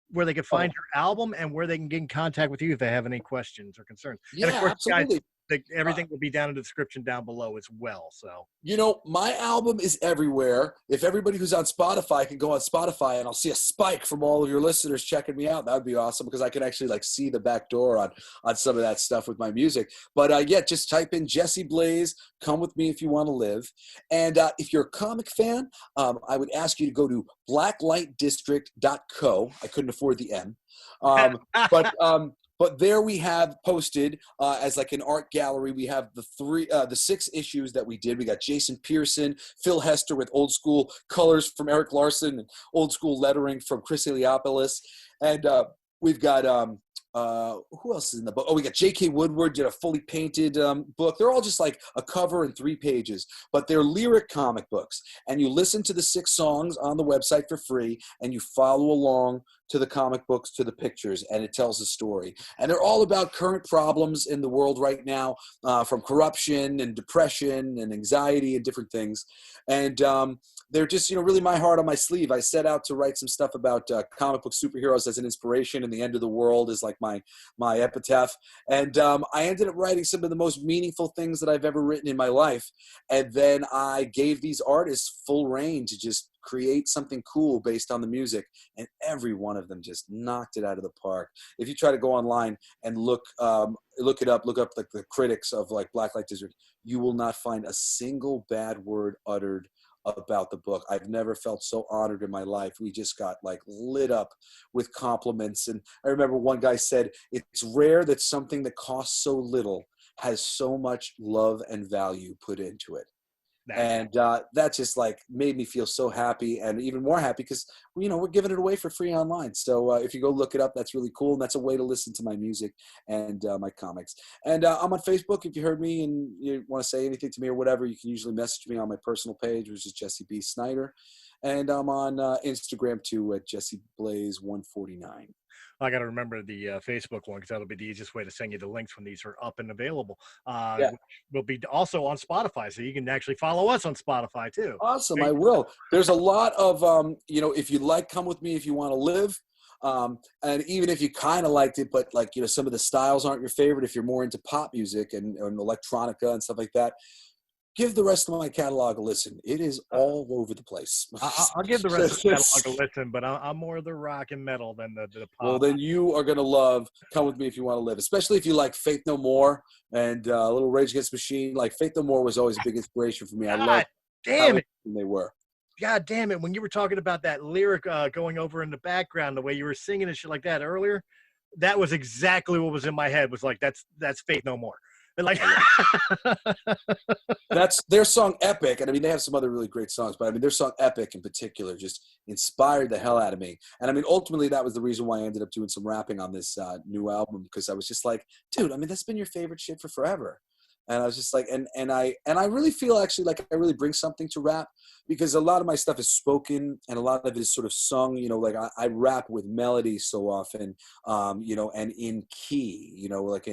where they can find your album and where they can get in contact with you if they have any questions or concerns? Yeah, and of course, absolutely. Guys, everything will be down in the description down below as well. So my album is everywhere. If everybody who's on Spotify can go on Spotify, and I'll see a spike from all of your listeners checking me out, that would be awesome, because I can actually see the back door on some of that stuff with my music. But just type in Jesse Blaze, Come With Me If You Want to Live. And if you're a comic fan, I would ask you to go to blacklightdistrict.co. I couldn't afford the M. But there we have posted as an art gallery. We have the 6 issues that we did. We got Jason Pearson, Phil Hester with old school colors from Eric Larson, and old school lettering from Chris Eliopoulos. And we've got who else is in the book? Oh, we got J.K. Woodward did a fully painted book. They're all just a cover and 3 pages, but they're lyric comic books. And you listen to the 6 songs on the website for free, and you follow along to the comic books to the pictures, and it tells a story. And they're all about current problems in the world right now, from corruption and depression and anxiety and different things. And they're just, really my heart on my sleeve. I set out to write some stuff about comic book superheroes as an inspiration, and the end of the world is like my epitaph. And I ended up writing some of the most meaningful things that I've ever written in my life. And then I gave these artists full reign to just create something cool based on the music, and every one of them just knocked it out of the park. If you try to go online and look it up, look up like the critics of like Blacklight District, you will not find a single bad word uttered about the book. I've never felt so honored in my life. We just got like lit up with compliments. And I remember one guy said, it's rare that something that costs so little has so much love and value put into it. And that just like made me feel so happy, and even more happy because, we're giving it away for free online. So if you go look it up, that's really cool. And that's a way to listen to my music and my comics. And I'm on Facebook. If you heard me and you want to say anything to me or whatever, you can usually message me on my personal page, which is Jesse B. Snider. And I'm on Instagram too at Jesse Blaze 149. I got to remember the Facebook one, because that'll be the easiest way to send you the links when these are up and available. Yeah. We'll be also on Spotify, so you can actually follow us on Spotify too. Awesome. I will. There's a lot of, if you like Come With Me If You Want to Live, and even if you kind of liked it, but like, some of the styles aren't your favorite, if you're more into pop music and electronica and stuff like that, give the rest of my catalog a listen. It is all over the place. I'll give the rest of the catalog a listen, but I'm more the rock and metal than the pop. Well, then you are going to love Come With Me If You Want to Live, especially if you like Faith No More and a little Rage Against the Machine. Like Faith No More was always a big inspiration for me. I love damn it. They were. God damn it. When you were talking about that lyric going over in the background, the way you were singing and shit like that earlier, that was exactly what was in my head. Was like, that's Faith No More. Like that's their song Epic, and I mean they have some other really great songs, but I mean their song Epic in particular just inspired the hell out of me. And I mean ultimately that was the reason why I ended up doing some rapping on this new album, because I was just like, dude, I mean that's been your favorite shit for forever. And I was just like, and I really feel actually like I really bring something to rap, because a lot of my stuff is spoken and a lot of it is sort of sung, like I rap with melody so often, and in key, like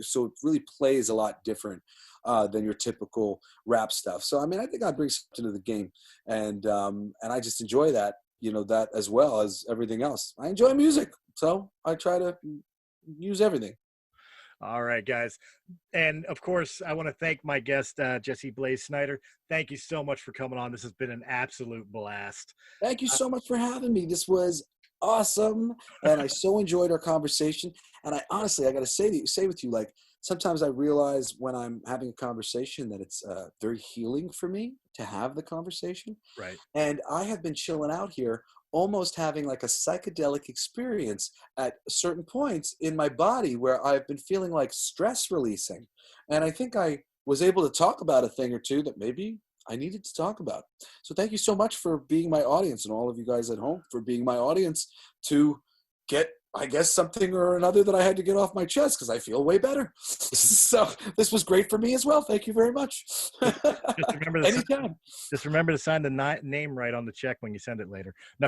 so it really plays a lot different than your typical rap stuff. So, I mean, I think I bring something to the game, and I just enjoy that, that as well as everything else. I enjoy music, so I try to use everything. All right, guys. And of course, I want to thank my guest, Jesse Blaze Snider. Thank you so much for coming on. This has been an absolute blast. Thank you so much for having me. This was awesome, and I so enjoyed our conversation. And I honestly, I got to say with you, like sometimes I realize when I'm having a conversation that it's very healing for me to have the conversation. Right. And I have been chilling out here, almost having like a psychedelic experience at certain points in my body where I've been feeling like stress releasing. And I think I was able to talk about a thing or two that maybe I needed to talk about. So thank you so much for being my audience, and all of you guys at home for being my audience to get, I guess, something or another that I had to get off my chest, because I feel way better. So this was great for me as well. Thank you very much. Just remember to Anytime. Just remember to sign the name right on the check when you send it later. No.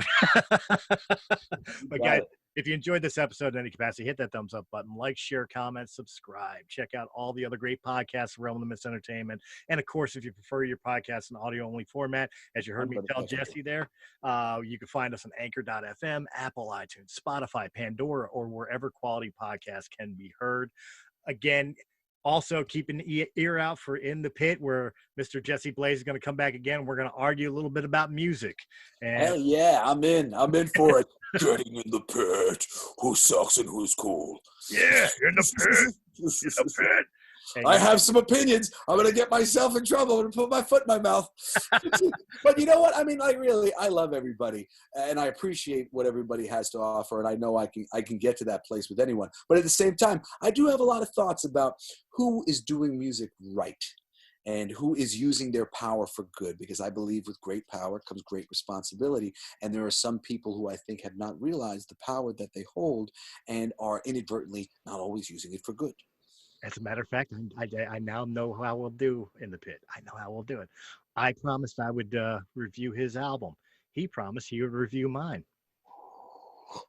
But guys, if you enjoyed this episode in any capacity, hit that thumbs up button, like, share, comment, subscribe. Check out all the other great podcasts around the Miss Entertainment. And of course, if you prefer your podcast in audio only format, as you heard me tell Jesse there, you can find us on anchor.fm, Apple, iTunes, Spotify, Pandora, or wherever quality podcasts can be heard. Again, also keep an ear out for In the Pit, where Mr. Jesse Blaze is going to come back again. We're going to argue a little bit about music. And hell yeah, I'm in for it. Getting in the pit. Who sucks and who's cool? Yeah, in the pit. In the pit. Hey, I have some opinions. I'm going to get myself in trouble. I'm going to put my foot in my mouth. But you know what? I mean, like, really, I love everybody, and I appreciate what everybody has to offer, and I know I can get to that place with anyone. But at the same time, I do have a lot of thoughts about who is doing music right and who is using their power for good, because I believe with great power comes great responsibility. And there are some people who I think have not realized the power that they hold and are inadvertently not always using it for good. As a matter of fact, I now know how we'll do In the Pit. I know how we'll do it. I promised I would review his album. He promised he would review mine.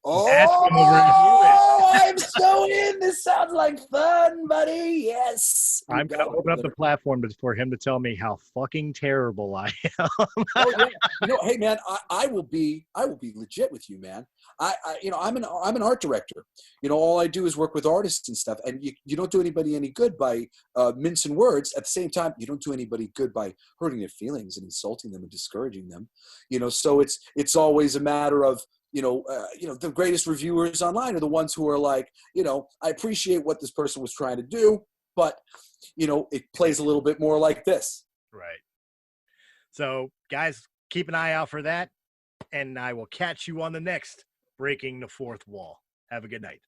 Oh, I'm so in. This sounds like fun, buddy. Yes. I'm going to open up the platform for him to tell me how fucking terrible I am. Oh yeah. Hey man, I will be legit with you, man. I'm an art director. All I do is work with artists and stuff. And you don't do anybody any good by mincing words. At the same time, you don't do anybody good by hurting their feelings and insulting them and discouraging them. So it's always a matter of, the greatest reviewers online are the ones who are like, I appreciate what this person was trying to do, but, it plays a little bit more like this. Right. So, guys, keep an eye out for that, and I will catch you on the next Breaking the Fourth Wall. Have a good night.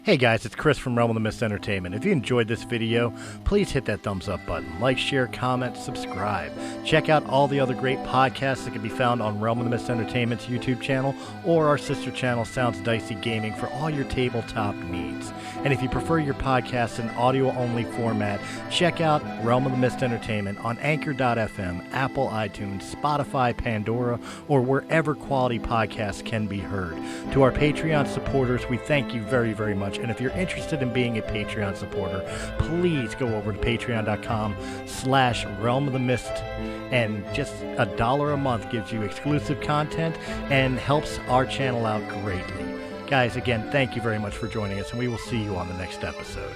Hey guys, it's Chris from Realm of the Mist Entertainment. If you enjoyed this video, please hit that thumbs up button. Like, share, comment, subscribe. Check out all the other great podcasts that can be found on Realm of the Mist Entertainment's YouTube channel or our sister channel, Sounds Dicey Gaming, for all your tabletop needs. And if you prefer your podcast in audio-only format, check out Realm of the Mist Entertainment on Anchor.fm, Apple iTunes, Spotify, Pandora, or wherever quality podcasts can be heard. To our Patreon supporters, we thank you very, very much. And if you're interested in being a Patreon supporter, please go over to patreon.com/Realm of the Mist, and just $1 a month gives you exclusive content and helps our channel out greatly. Guys, again, thank you very much for joining us, and we will see you on the next episode.